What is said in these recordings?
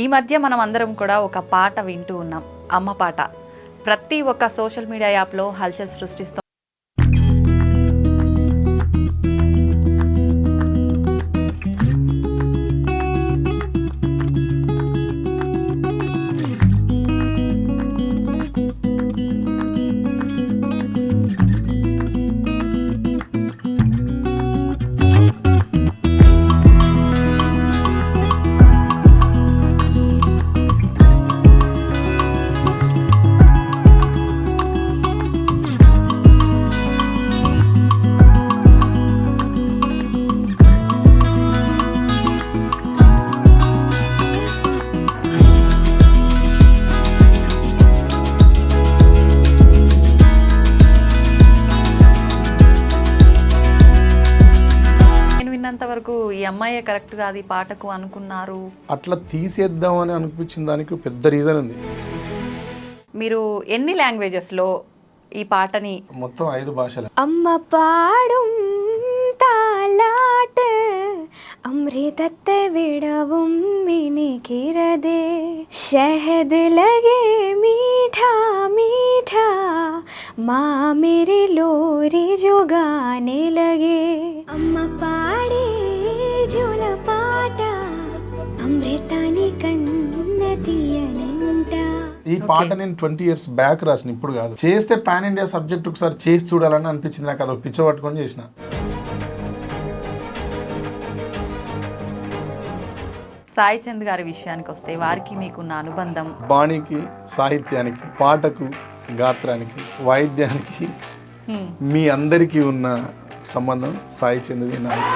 ఈ మధ్య మనం అందరం కూడా ఒక పాట వింటూ ఉన్నాం, అమ్మ పాట. ప్రతి ఒక్క సోషల్ మీడియా యాప్లో హల్చల్ సృష్టిస్తూ వరకు ఈ అమ్మాయే కరెక్ట్ కాదు ఈ పాటకు అనుకున్నారు. అట్లా తీసేద్దాం అని అనిపించిన దానికి పెద్ద రీజన్ ఉంది. మీరు ఎన్ని లాంగ్వేజెస్లో ఈ పాటని? మొత్తం 5 భాషలు. అమ్మ పాడుం താലാട്ട് അമൃതത്തെ വിടവും മിനിക്കിരതേ शहद लगे मीठा मीठा माँ मेरे लोरी जो गाने लगे अम्मा पाड़े जोल पाట అమృతాని కన్నతియనంట. ఈ పాట నేను 20 years బ్యాక్ రాసిన, ఇప్పుడు కాదు. చేస్తే పాన్ ఇండియా సబ్జెక్ట్ ఒకసారి చేసి చూడాలని అనిపించింది నాకు. అదొక పిచ్చ పట్టుకొని చేసిన. సాయి చంద్ గారి విషయానికి వస్తే వారికి మీకున్న అనుబంధం? బాణీకి, సాహిత్యానికి, పాటకు, గాత్రానికి, వాయిద్యానికి మీ అందరికీ ఉన్న సంబంధం సాయి చంద్ది నాకు.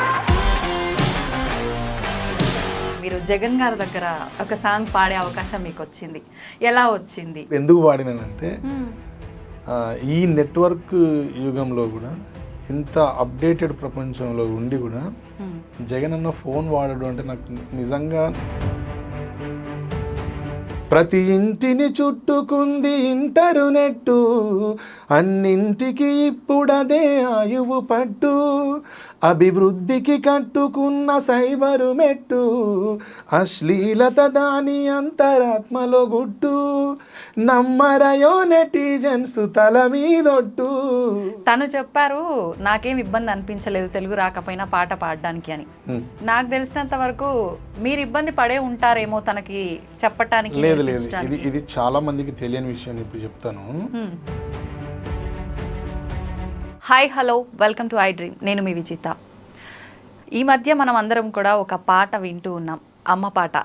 మీరు జగన్ గారి దగ్గర ఒక సాంగ్ పాడే అవకాశం మీకు వచ్చింది, ఎలా వచ్చింది? ఎందుకు పాడినానంటే ఈ నెట్వర్క్ యుగంలో కూడా, ఇంత అప్డేటెడ్ ప్రపంచంలో ఉండి కూడా జగన్ అన్న ఫోన్ వాడడం అంటే నాకు నిజంగా, ప్రతి ఇంటిని చుట్టుకుంది ఇంటర్నెట్టు, అన్నింటికి ఇప్పుడదే ఆయువు పట్టు, అభివృద్ధికి కట్టుకున్న సైబరు మెట్టు, అశ్లీలత దాని అంతరాత్మలో గుట్టు, నమ్మరయో నెటిజన్స్ తల మీదొట్టు. తను చెప్పారు నాకేం ఇబ్బంది అనిపించలేదు తెలుగు రాకపోయినా పాట పాడడానికి అని. నాకు తెలిసినంత వరకు మీరు ఇబ్బంది పడే ఉంటారేమో తనకి చెప్పటానికి. లేదు లేదు, ఇది చాలా మందికి తెలియని విషయం, ఇప్పుడు చెప్తాను. Hi hello, welcome to I dream. నేను మీ విజిత. ఈ మధ్య మనం అందరం కూడా ఒక పాట వింటూ ఉన్నాం, అమ్మ పాట.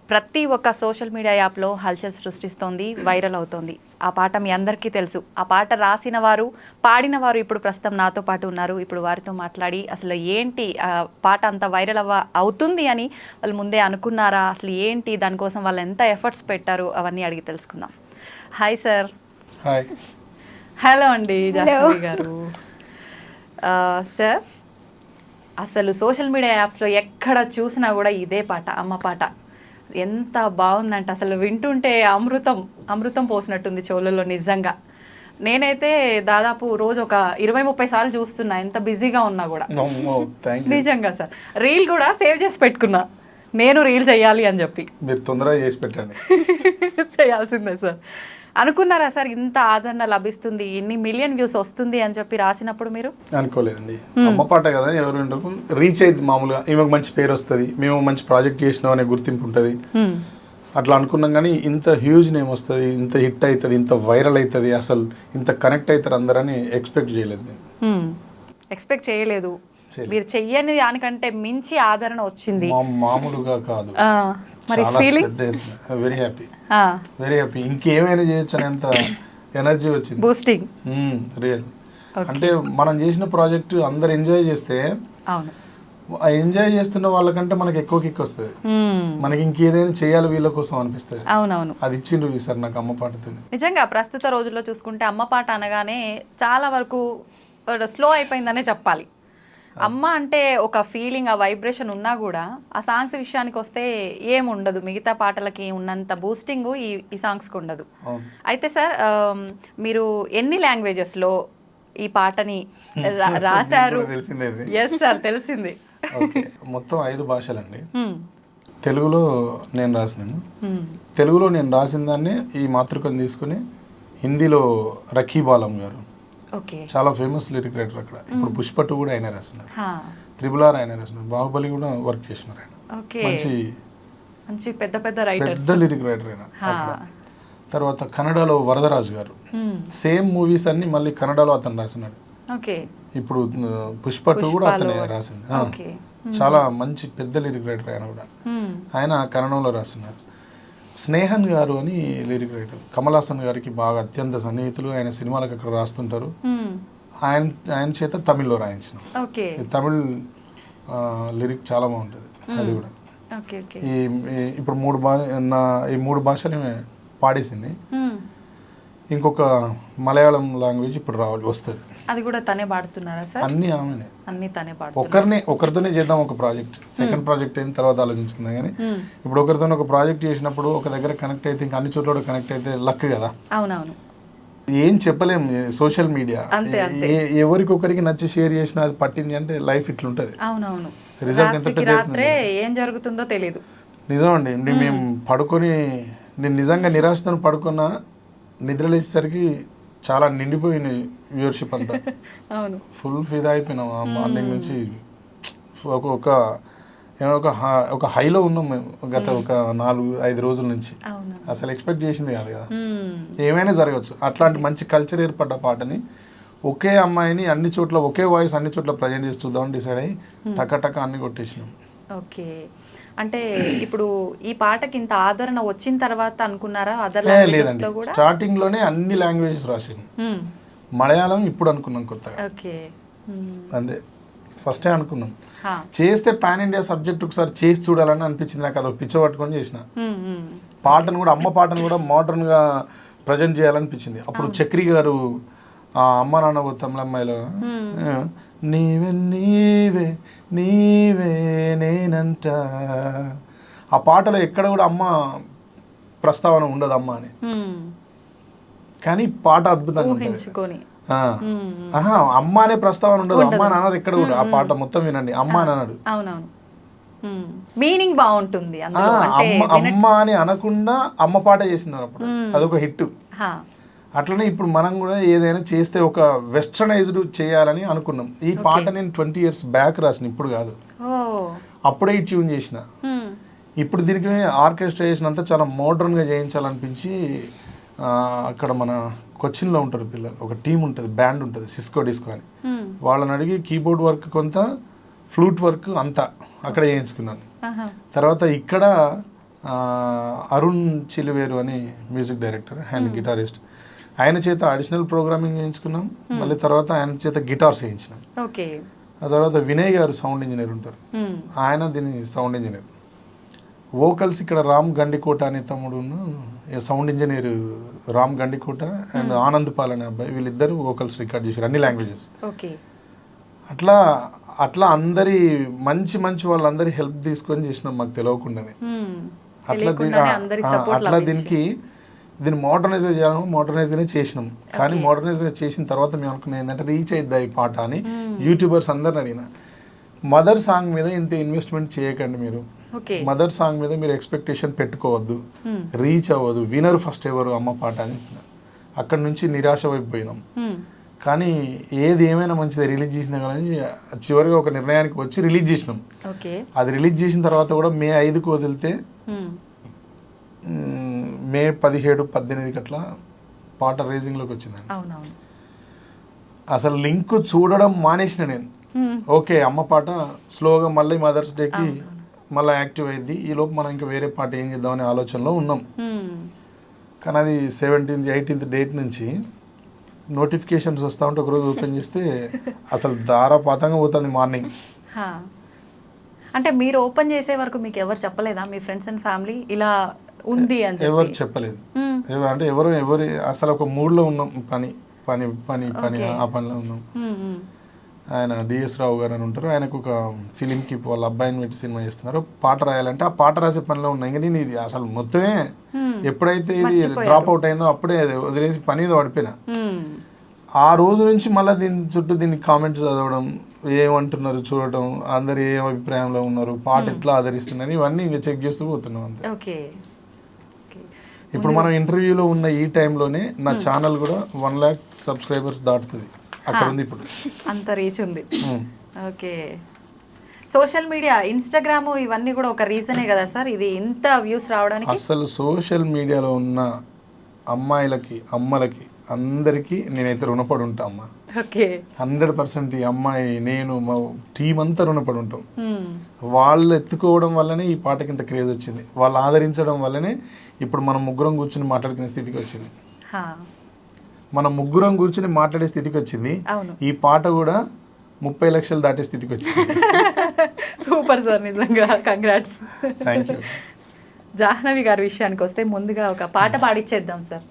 ప్రతి ఒక్క సోషల్ మీడియా యాప్లో హల్చల్ సృష్టిస్తోంది, వైరల్ అవుతోంది. ఆ పాట మీ అందరికీ తెలుసు. ఆ పాట రాసిన వారు, పాడిన వారు ఇప్పుడు ప్రస్తుతం నాతో పాటు ఉన్నారు. ఇప్పుడు వారితో మాట్లాడి అసలు ఏంటి ఆ పాట అంత వైరల్ అవుతుంది అని వాళ్ళు ముందే అనుకున్నారా, అసలు ఏంటి దానికోసం వాళ్ళు ఎంత ఎఫర్ట్స్ పెట్టారు, అవన్నీ అడిగి తెలుసుకుందాం. Hi sir. హాయ్. హలో అండి జాహ్నవి గారు. సార్, అసలు సోషల్ మీడియా యాప్స్లో ఎక్కడ చూసినా కూడా ఇదే పాట, అమ్మ పాట. ఎంత బాగుందంటే అసలు వింటుంటే అమృతం పోసినట్టుంది చెవులలో. నిజంగా నేనైతే దాదాపు రోజు ఒక 20-30 సార్లు చూస్తున్నా, ఎంత బిజీగా ఉన్నా కూడా. నిజంగా సార్, రీల్ కూడా సేవ్ చేసి పెట్టుకున్నా, నేను రీల్ చేయాలి అని చెప్పి. మీరు తొందరగా చేసి పెట్టండి. చేయాల్సిందే సార్. అనుకున్నారా సార్ ఇంత ఆదరణ లభిస్తుంది, ఇన్ని మిలియన్ వ్యూస్ వస్తుంది అని చెప్పి రాసినప్పుడు? మీరు అనుకోలేదండి. అమ్మ పాట కదా, ఎవరు రీచ్ అయింది. మామూలుగా ఈమెకు మంచి పేరు వస్తుంది, మేము మంచి ప్రాజెక్ట్ చేసినాం అనే గుర్తింపు ఉంటుంది, అట్లా అనుకున్నాం. కానీ ఇంత హ్యూజ్ నేమ్ వస్తుంది, ఇంత హిట్ అవుతుంది, ఇంత వైరల్ అవుతుంది, అసలు ఇంత కనెక్ట్ అవుతారు అందరని ఎక్స్పెక్ట్ చేయలేదు. ఎక్స్పెక్ట్ చేయలేదు. మీరు చెయ్యని దానికంటే మించి ఆదరణ వచ్చింది, మామూలుగా కాదు. మరి feeling very happy, very happy. ఇంకేమైనా చేయొచ్చు అనేంత ఎనర్జీ వచ్చింది, బూస్టింగ్. రియల్ అంటే మనం చేసిన ప్రాజెక్ట్ అందరు ఎంజాయ్ చేస్తే, అవును, ఎంజాయ్ చేస్తున్న వాళ్ళకంటే మనకి ఎక్కువ కిక్ వస్తుంది, మనకి ఇంకేదైనా చేయాలి వీళ్ళ కోసం అనిపిస్తుంది. అవునవును, అది ఇచ్చిండ్రు సార్ నాకు అమ్మ పాటతో. నిజంగా ప్రస్తుత రోజుల్లో చూసుకుంటే అమ్మ పాట అనగానే చాలా వరకు స్లో అయిపోయిందనే చెప్పాలి. అమ్మ అంటే ఒక ఫీలింగ్, ఆ వైబ్రేషన్ ఉన్నా కూడా ఆ సాంగ్స్ విషయానికి వస్తే ఏముండదు, మిగతా పాటలకి ఉన్నంత బూస్టింగ్ ఈ సాంగ్స్కి ఉండదు. అయితే సార్, మీరు ఎన్ని లాంగ్వేజెస్లో ఈ పాటని రాశారు? తెలిసిందే. ఎస్ సార్, తెలిసింది. మొత్తం 5 భాషలండి. తెలుగులో నేను రాసినాను. తెలుగులో నేను రాసిన దాన్ని ఈ మాతృకను తీసుకుని హిందీలో రఖీబ్ ఆలం గారు ఓకే చాలా ఫేమస్ లిరిక్ రైటర్ అక్కడ. ఇప్పుడు పుష్ప 2 కూడా ఆయన రాసినారు, త్రిబుల్ ఆర్ ఆయన రాసినారు, బాహుబలి కూడా వర్క్ చేసినారు ఆయన. ఓకే మంచి మంచి పెద్ద పెద్ద రైటర్స్, పెద్ద లిరిక్ రైటర్ ఆయన అక్కడ. తర్వాత కన్నడలో వరదరాజు గారు సేమ్ మూవీస్ అన్ని మళ్ళీ కన్నడలో అతను రాసినాడు. ఓకే ఇప్పుడు పుష్ప 2 కూడా అతనే రాసింది. ఓకే చాలా మంచి పెద్ద లిరిక్ రైటర్ ఆయన కూడా. ఆయన కన్నడంలో రాస్తున్నారు. స్నేహన్ గారు అని లిరిక్ రైటర్, కమల్ హాసన్ గారికి బాగా అత్యంత సన్నిహితులు. ఆయన సినిమాలకు అక్కడ రాస్తుంటారు. ఆయన చేత తమిళ్లో రాయించిన ఓకే తమిళ్ లిరిక్ చాలా బాగుంటుంది అది కూడా. ఓకే ఓకే ఇప్పుడు ఈ మూడు భాషలు పాడేసింది. ఇంకొక మలయాళం లాంగ్వేజ్ ఇప్పుడు వస్తుంది. అది కూడా తనే పాడుతున్నారా సార్? అన్ని ఆమెనే, అన్ని తనే పాడుతున్నారు. ఒకరితోనే చేద్దాం ఒక ప్రాజెక్ట్. సెకండ్ ప్రాజెక్ట్ అయిన తర్వాత ఆలోచించుకుందాం. కానీ ఇప్పుడు ఒకరితో ఒక ప్రాజెక్ట్ చేసినప్పుడు ఒక దగ్గర కనెక్ట్ అయితే ఇంకా అన్ని చోట్ల కనెక్ట్ అయితే లక్ కదా. అవునవును, ఏం చెప్పలేం. సోషల్ మీడియా ఎవరికొకరికి నచ్చి షేర్ చేసినా అది పట్టింది అంటే లైఫ్ ఇట్లుంటది. అవునవును, రిజల్ట్ ఎంత పెద్ద రాత్రే ఏం జరుగుతుందో తెలియదు. నిజం అండి. మేము పడుకొని నేను నిజంగా నిరాశతో పడుకున్నా, నిద్ర లేచేసరికి చాలా నిండిపోయింది వ్యూవర్షిప్ అంతా. అవును, ఫుల్ ఫిదా అయిపోయినాం ఆ మార్నింగ్ నుంచి. ఒక హైలో ఉన్నాం మేము గత ఒక 4-5 రోజుల నుంచి. అసలు ఎక్స్పెక్ట్ చేసింది కాదు కదా, ఏమైనా జరగవచ్చు. అట్లాంటి మంచి కల్చర్ ఏర్పడ్డ పాటని ఒకే అమ్మాయిని అన్ని చోట్ల ఒకే వాయిస్ అన్ని చోట్ల ప్రజెంట్ చేసి చూద్దామని డిసైడ్ అయ్యి టక అన్ని కొట్టేసినాం. ఓకే, అంటే ఇప్పుడు ఈ పాటకి ఇంత ఆదరణ వచ్చిన తర్వాత అనుకున్నారా అదర్ లాంగ్వేజెస్ లో కూడా? స్టార్టింగ్ లోనే అన్ని లాంగ్వేజెస్ రాసాను. మలయాళం ఇప్పుడు అనుకున్నాం కొత్తగా. ఓకే, అంతే ఫస్టే అనుకున్నాం. చేస్తే పాన్ ఇండియా సబ్జెక్ట్ ఒకసారి చేసి చూడాలని అనిపించింది నాకు. అదొక పిచ్చ పట్టుకొని చేసిన పాటను కూడా, అమ్మ పాటను కూడా మోడర్న్ గా ప్రజెంట్ చేయాలనిపించింది. అప్పుడు చక్రి గారు అమ్మ నాన్న తమిళమ్మాయిలో నీవే నీవే నీవే నేనంట, ఆ పాటలో ఎక్కడ కూడా అమ్మ ప్రస్తావన ఉండదు అమ్మ అని. కానీ పాట అద్భుతంగా ఉంటుంది. అమ్మ అనే ప్రస్తావన ఉండదు, అమ్మ అని అనరు ఎక్కడ కూడా. ఆ పాట మొత్తం వినండి, అమ్మ అని అన్నాడు. అవునవును, మీనింగ్ బాగుంటుంది. అమ్మ అని అనకుండా అమ్మ పాట చేసినారు అప్పుడు, అదొక హిట్. అట్లనే ఇప్పుడు మనం కూడా ఏదైనా చేస్తే ఒక వెస్టర్నైజ్డ్ చేయాలని అనుకున్నాం. ఈ పాట నేను 20 years బ్యాక్ రాసిన, ఇప్పుడు కాదు. అప్పుడే ఈ ట్యూన్ చేసిన. ఇప్పుడు దీనికి ఆర్కెస్ట్రేషన్ అంతా చాలా మోడర్న్గా చేయించాలనిపించి అక్కడ మన కొచ్చిన్లో ఉంటారు పిల్లలు, ఒక టీం ఉంటుంది, బ్యాండ్ ఉంటుంది, సిస్కో డిస్కో అని. వాళ్ళని అడిగి కీబోర్డ్ వర్క్ కొంత, ఫ్లూట్ వర్క్ అంతా అక్కడ చేయించుకున్నాను. తర్వాత ఇక్కడ అరుణ్ చిలువేరు అని మ్యూజిక్ డైరెక్టర్ అండ్ గిటారిస్ట్, ఆయన చేత అడిషనల్ ప్రోగ్రామింగ్ చేయించుకున్నాం. మళ్ళీ తర్వాత ఆయన చేత గిటార్స్ చేయించినాం. ఆ తర్వాత వినయ్ గారు సౌండ్ ఇంజనీర్ ఉంటారు, ఆయన దీని సౌండ్ ఇంజనీర్. వోకల్స్ ఇక్కడ రామ్ గండికోట అనే తమ్ముడు, sound engineer Ram Gandikota and Anand Paul అనే అబ్బాయి, వీళ్ళిద్దరు వోకల్స్ రికార్డ్ చేశారు అన్ని లాంగ్వేజెస్. అట్లా అందరి మంచి వాళ్ళందరి హెల్ప్ తీసుకొని చేసినాం మాకు తెలియకుండానే. అట్లా దీన్ని మోడర్నైజ్గానే చేసినాం. కానీ మోడర్నైజ్గా చేసిన తర్వాత మేము అనుకున్నాం ఏంటంటే రీచ్ అయిద్దా ఈ పాట అని. యూట్యూబర్స్ అందరిని అడిగిన, మదర్ సాంగ్ మీద ఇంత ఇన్వెస్ట్మెంట్ చేయకండి మీరు, మదర్ సాంగ్ మీద మీరు ఎక్స్పెక్టేషన్ పెట్టుకోవద్దు, రీచ్ అవ్వదు, వినర్ ఫస్ట్ ఎవరు అమ్మ పాట అని. అక్కడి నుంచి నిరాశ వైపోయినాం. కానీ ఏది ఏమైనా మంచిది రిలీజ్ చేసినా కానీ చివరిగా ఒక నిర్ణయానికి వచ్చి రిలీజ్ చేసినాం. అది రిలీజ్ చేసిన తర్వాత కూడా May 5కు వదిలితే May 17-18 అట్లా పాట రేజింగ్లోకి వచ్చిందండి. అసలు లింక్ చూడడం మానేసిన నేను. ఓకే, అమ్మ పాట స్లోగా మళ్ళీ మదర్స్ డేకి మళ్ళీ యాక్టివ్ అయింది. ఈ లోపు మనం ఇంకా వేరే పాట ఏం చేద్దామనే ఆలోచనలో ఉన్నాం. కానీ అది 17th 18th డేట్ నుంచి నోటిఫికేషన్స్ వస్తూ ఉంటే ఒకరోజు ఓపెన్ చేస్తే అసలు ధారాపాతంగా పోతుంది మార్నింగ్. అంటే మీరు ఓపెన్ చేసే వరకు మీకు ఎవరు చెప్పలేదా, మీ ఫ్రెండ్స్ అండ్ ఫ్యామిలీ ఇలా ఉంది అని? ఎవరు చెప్పలేదు. అంటే ఎవరు అసలు ఒక మూడ్లో ఉన్నాం, పని ఆ పనిలో ఉన్నాం. ఆయన డిఎస్ రావు గారు అని ఉంటారు, ఆయనకు ఒక ఫిలింకి వాళ్ళ అబ్బాయిని పెట్టి సినిమా చేస్తున్నారు, పాట రాయాలంటే ఆ పాట రాసే పనిలో ఉన్నా. ఇంకా నేను ఇది అసలు మొత్తమే ఎప్పుడైతే ఇది డ్రాప్ అవుట్ అయిందో అప్పుడే వదిలేసి పని మీద పడిపోయినా. ఆ రోజు నుంచి మళ్ళీ దీని చుట్టూ దీన్ని కామెంట్స్ చదవడం, ఏమంటున్నారు చూడటం, అందరు ఏం అభిప్రాయంలో ఉన్నారు, పాట ఎట్లా ఆదరిస్తున్నారు, ఇవన్నీ ఇంకా చెక్ చేస్తూ పోతున్నాం అంతే. ఓకే. ఇప్పుడు మనం ఇంటర్వ్యూలో ఉన్న ఈ టైంలోనే నా ఛానల్ కూడా 1 lakh సబ్స్క్రైబర్స్ దాటుతుంది, అక్కడ ఉంది ఇప్పుడు. అంత రీచ్ ఉంది. ఓకే. సోషల్ మీడియా, ఇన్స్టాగ్రామ్ ఇవన్నీ కూడా ఒక రీజనే కదా సార్ ఇది ఇంత వ్యూస్ రావడానికి? అసలు సోషల్ మీడియాలో ఉన్న అమ్మాయిలకి, అమ్మలకి, అందరికీ నేనైతే రుణపడి ఉంటా అమ్మా. ఓకే. 100% ఈ అమ్మాయి, నేను, మా టీం అంతా రుణపడి ఉంటాం. వాళ్ళు ఎత్తుకోవడం వల్లనే ఈ పాటకి ఇంత క్రేజ్ వచ్చింది, వాళ్ళు ఆదరించడం వల్లనే ఇప్పుడు మనం ముగ్గురం కూర్చుని మాట్లాడుకునే స్థితికి వచ్చింది. మనం ముగ్గురం కూర్చుని మాట్లాడే స్థితికి వచ్చింది. ఈ పాట కూడా 30 లక్షలు దాటే స్థితికి వచ్చింది. సూపర్ సార్, నిజంగా కంగ్రాట్స్. Thank you. జాహ్నవి గారి విషయానికి వస్తే ముందుగా ఒక పాట పాడిచ్చేద్దాం సార్.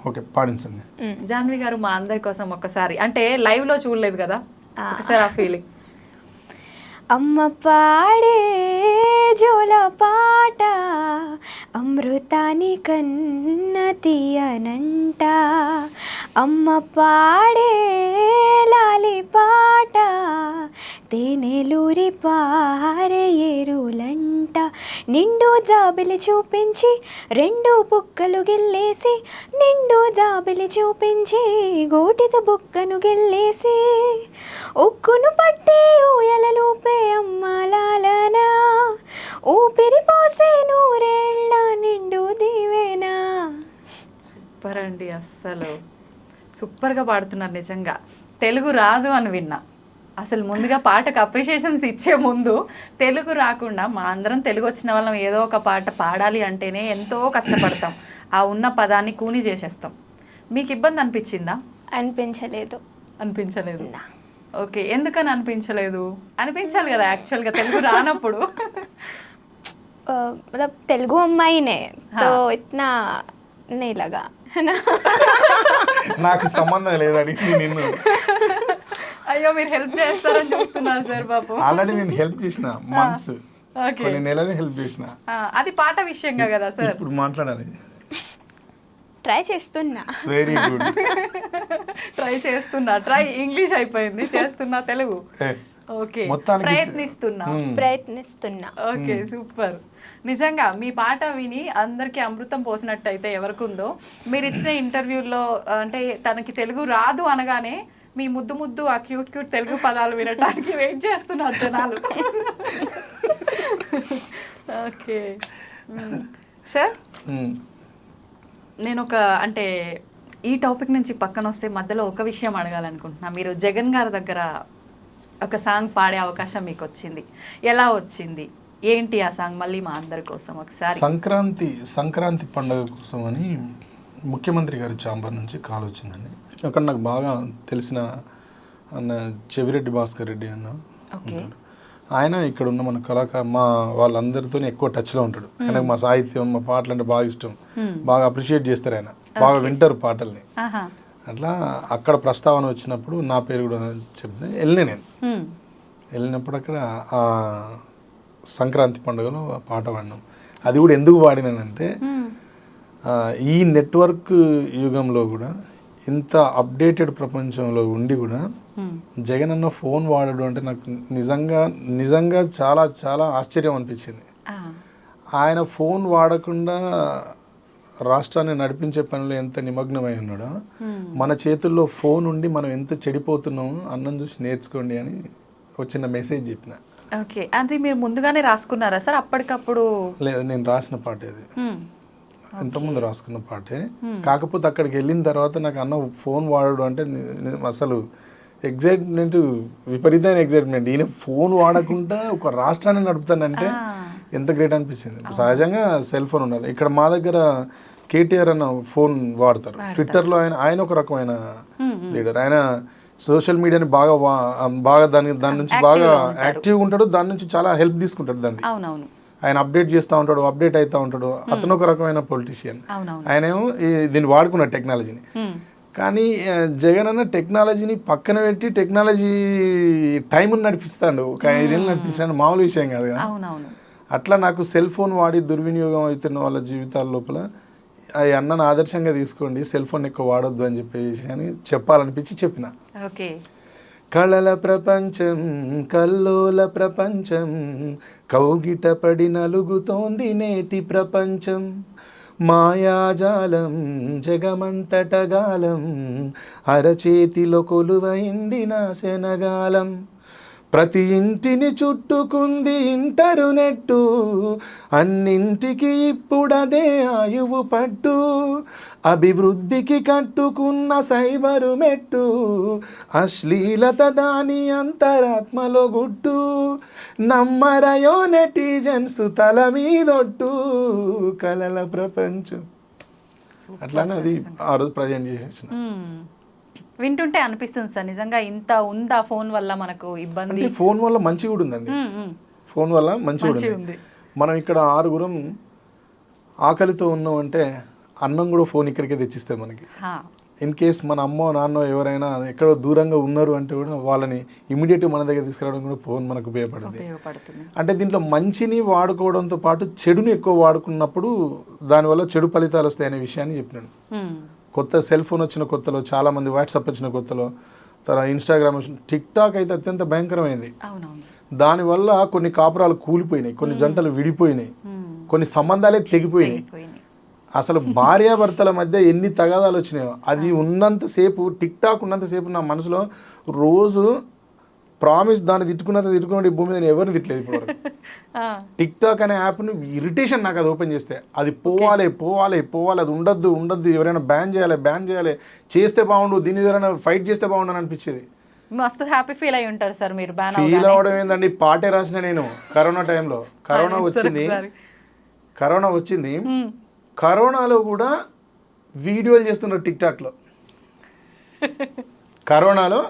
ఓకే, పాడించండి. జాహ్నవి గారు మా అందరి కోసం ఒక్కసారి, అంటే లైవ్ లో చూడలేదు కదా, ఒకసారి ఆ ఫీలింగ్. అమ్మ పాడే జోల పాట అమృతాని కన్న తీయనంట, అమ్మ పాడే లాలి పాట తేనెలూరి పారే ఏరులంట, నిండు జాబిలి చూపించి 2 బుక్కలు గిల్లేసి, నిండు జాబిలి చూపించి గోటితో బుక్కను గిల్లేసి, ఉక్కును పట్టి ఊయలలోపే అమ్మాలాలనా, ఊపిరి పోసే 100 ఏళ్ళ నిండు దీవేనా. సూపర్ అండి, అస్సలు సూపర్గా పాడుతున్నారు నిజంగా. తెలుగు రాదు అని విన్నా, అసలు ముందుగా పాటకు అప్రిషియేషన్స్ ఇచ్చే ముందు తెలుగు రాకుండా మా అందరం తెలుగు వచ్చిన వాళ్ళం ఏదో ఒక పాట పాడాలి అంటేనే ఎంతో కష్టపడతాం, ఆ ఉన్న పదాన్ని కూని చేసేస్తాం. మీకు ఇబ్బంది అనిపించిందా? అనిపించలేదు. అనిపించలేదు. ఓకే, ఎందుకని అనిపించలేదు? అనిపించాలి కదా యాక్చువల్గా తెలుగు రానప్పుడు. मतलब तेलुगु अम्माई ने तो इतना नहीं लगा है ना. నాకు సంబంధం లేదు, అడిగింది నిన్ను. అయ్యో, మీరు హెల్ప్ చేస్తారని చూస్తున్నారు సార్ పాపం. ఆల్రెడీ నేను హెల్ప్ చేసిన మంత్స్, కొన్ని నెలలు హెల్ప్ చేసిన. అది పాట విషయంగా కదా సార్. ఇప్పుడు మాట్లాడాలి. ట్రై చేస్తున్నా. Very good. ట్రై చేస్తున్నా, ట్రై ఇంగ్లీష్ అయిపోయింది, చేస్తున్నా తెలుగు. ఓకే, ప్రయత్నిస్తున్నా. Okay, super. నిజంగా మీ పాట విని అందరికీ అమృతం పోసినట్టయితే ఎవరికుందో, మీరు ఇచ్చిన ఇంటర్వ్యూలో అంటే తనకి తెలుగు రాదు అనగానే మీ ముద్దు ముద్దు ఆ క్యూట్ క్యూట్ తెలుగు పదాలు వినడానికి వెయిట్ చేస్తున్నారు జనాలు. ఓకే సార్, నేను ఒక అంటే ఈ టాపిక్ నుంచి పక్కన వస్తే మధ్యలో ఒక విషయం అడగాలనుకుంటున్నా. మీరు జగన్ గారి దగ్గర ఒక సాంగ్ పాడే అవకాశం మీకు వచ్చింది, ఎలా వచ్చింది, ఏంటి ఆ సాంగ్? మళ్ళీ మా అందరి కోసం ఒకసారి. సంక్రాంతి పండుగ కోసం అని ముఖ్యమంత్రి గారి ఛాంబర్ నుంచి కాల్ వచ్చిందండి. అక్కడ నాకు బాగా తెలిసిన అన్న చెవిరెడ్డి భాస్కర్ రెడ్డి అన్న ఉంటాడు. ఆయన ఇక్కడ ఉన్న మన మా వాళ్ళందరితో ఎక్కువ టచ్లో ఉంటాడు. ఆయనకు మా సాహిత్యం, మా పాటలు అంటే బాగా ఇష్టం, బాగా అప్రిషియేట్ చేస్తారు, ఆయన బాగా వింటారు పాటల్ని. అట్లా అక్కడ ప్రస్తావన వచ్చినప్పుడు నా పేరు కూడా చెప్తే నేను వెళ్ళినప్పుడు అక్కడ సంక్రాంతి పండుగలో ఆ పాట పాడినాం. అది కూడా ఎందుకు పాడినానంటే, ఈ నెట్వర్క్ యుగంలో కూడా ఇంత అప్డేటెడ్ ప్రపంచంలో ఉండి కూడా జగన్ అన్న ఫోన్ వాడడం అంటే నాకు నిజంగా చాలా చాలా ఆశ్చర్యం అనిపించింది. ఆయన ఫోన్ వాడకుండా రాష్ట్రాన్ని నడిపించే పనిలో ఎంత నిమగ్నమై ఉన్నాడో, మన చేతుల్లో ఫోన్ ఉండి మనం ఎంత చెడిపోతున్నామో అన్నం చూసి నేర్చుకోండి అని ఒక చిన్న మెసేజ్ చెప్పిన. ఓకే, అది మీరు ముందుగానే రాసుకున్నారా సార్ అప్పటికప్పుడు? లేదు, నేను రాసిన పాటే అది, ఇంతకుముందు రాసుకున్న పాటే. కాకపోతే అక్కడికి వెళ్ళిన తర్వాత నాకు అన్న ఫోన్ వాడడం అంటే అసలు ఎగ్జైట్మెంట్, విపరీతమైన ఎగ్జైట్మెంట్. ఈయన ఫోన్ వాడకుండా ఒక రాష్ట్రాన్ని నడుపుతానంటే ఎంత గ్రేట్ అనిపించింది. సహజంగా సెల్ ఫోన్ ఉండాలి. ఇక్కడ మా దగ్గర కేటీఆర్ అన్న ఫోన్ వాడతారు. ట్విట్టర్లో ఆయన ఒక రకమైన లీడర్. ఆయన సోషల్ మీడియాని బాగా దాని నుంచి బాగా యాక్టివ్గా ఉంటాడు, దాని నుంచి చాలా హెల్ప్ తీసుకుంటాడు. దాన్ని ఆయన అప్డేట్ చేస్తూ ఉంటాడు, అప్డేట్ అవుతూ ఉంటాడు. అతను ఒక రకమైన పొలిటీషియన్. ఆయనేమో దీన్ని వాడుకున్నాడు టెక్నాలజీని. కానీ జగన్ అన్న టెక్నాలజీని పక్కన పెట్టి టెక్నాలజీ టైంని నడిపిస్తాడు. ఒక 5 ఏళ్ళు నడిపించాడు, మామూలు విషయం కాదు కదా. అట్లా నాకు సెల్ ఫోన్ వాడి దుర్వినియోగం అవుతున్న వాళ్ళ జీవితాల లోపల ఈ అన్నను ఆదర్శంగా తీసుకోండి, సెల్ ఫోన్ ఎక్కువ వాడొద్దు అని చెప్పేసి అని చెప్పాలనిపించి చెప్పిన. కళల ప్రపంచం కల్లోల ప్రపంచం కౌగిట పడి నలుగుతోంది నేటి ప్రపంచం మాయాజాలం జగమంతటగాలం అరచేతిలో కొలువైంది నా శనగాలం ప్రతి ఇంటిని చుట్టుకుంది ఇంటర్నెట్టు అన్నింటికి ఇప్పుడదే ఆయువు పట్టు అభివృద్ధికి కట్టుకున్న సైబరు మెట్టు అశ్లీలత దాని అంతరాత్మలో గుట్టు నమ్మరయో నెటిజన్స్ తల మీదొట్టు కలల ప్రపంచం అట్లానే అది ఆ రోజు ప్రజెంట్ చేసి వింటుంటే అనిపిస్తుంది సార్ నిజంగా ఇంత ఉందా ఫోన్ వల్ల మనకు ఇబ్బంది. అంటే ఫోన్ వల్ల మంచి కూడా ఉందండి. ఫోన్ వల్ల మంచి కూడా ఉంది. మనం ఇక్కడ 6 ఆకలితో ఉన్నాం అంటే అన్నం కూడా ఫోన్ ఇక్కడికే తెచ్చిస్తే మనకి. ఇన్ కేస్ మన అమ్మో నాన్నో ఎవరైనా ఎక్కడో దూరంగా ఉన్నారు అంటే కూడా వాళ్ళని ఇమీడియట్గా మన దగ్గర తీసుకురావడం కూడా ఫోన్ మనకు ఉపయోగపడుతుంది. అంటే దీంట్లో మంచిని వాడుకోవడంతో పాటు చెడుని ఎక్కువ వాడుకున్నప్పుడు దానివల్ల చెడు ఫలితాలు వస్తాయనే విషయాన్ని చెప్పినాను. కొత్త సెల్ ఫోన్ వచ్చిన కొత్తలో చాలామంది, వాట్సాప్ వచ్చిన కొత్తలో, తర్వాత ఇన్స్టాగ్రామ్ వచ్చిన, టిక్ టాక్ అయితే అత్యంత భయంకరమైంది. దానివల్ల కొన్ని కాపురాలు కూలిపోయినాయి, కొన్ని జంటలు విడిపోయినాయి, కొన్ని సంబంధాలే తెగిపోయినాయి. అసలు భార్యాభర్తల మధ్య ఎన్ని తగాదాలు వచ్చినాయో అది ఉన్నంతసేపు, టిక్ టాక్ ఉన్నంతసేపు నా మనసులో రోజు ప్రామిస్ దాన్ని తిట్టుకున్నట్టు ఈ భూమి మీద ఎవరిని తిట్టలేదు ఇప్పుడు. టిక్ టాక్ అనే యాప్ను ఇరిటేషన్ నాకు అది ఓపెన్ చేస్తే. అది పోవాలి అది ఉండద్దు ఎవరైనా బ్యాన్ చేయాలి చేస్తే బాగుండు, దీన్ని ఎవరైనా ఫైట్ చేస్తే బాగుండు అని అనిపించేది. మస్తు హ్యాపీ ఫీల్ అయి ఉంటారు సార్ మీరు. ఫీల్ అవ్వడం ఏందండి, పాటే రాసిన నేను కరోనా టైంలో. కరోనా వచ్చింది కరోనాలో కూడా వీడియోలు చేస్తున్నారు టిక్ టాక్లో. కరోనాలో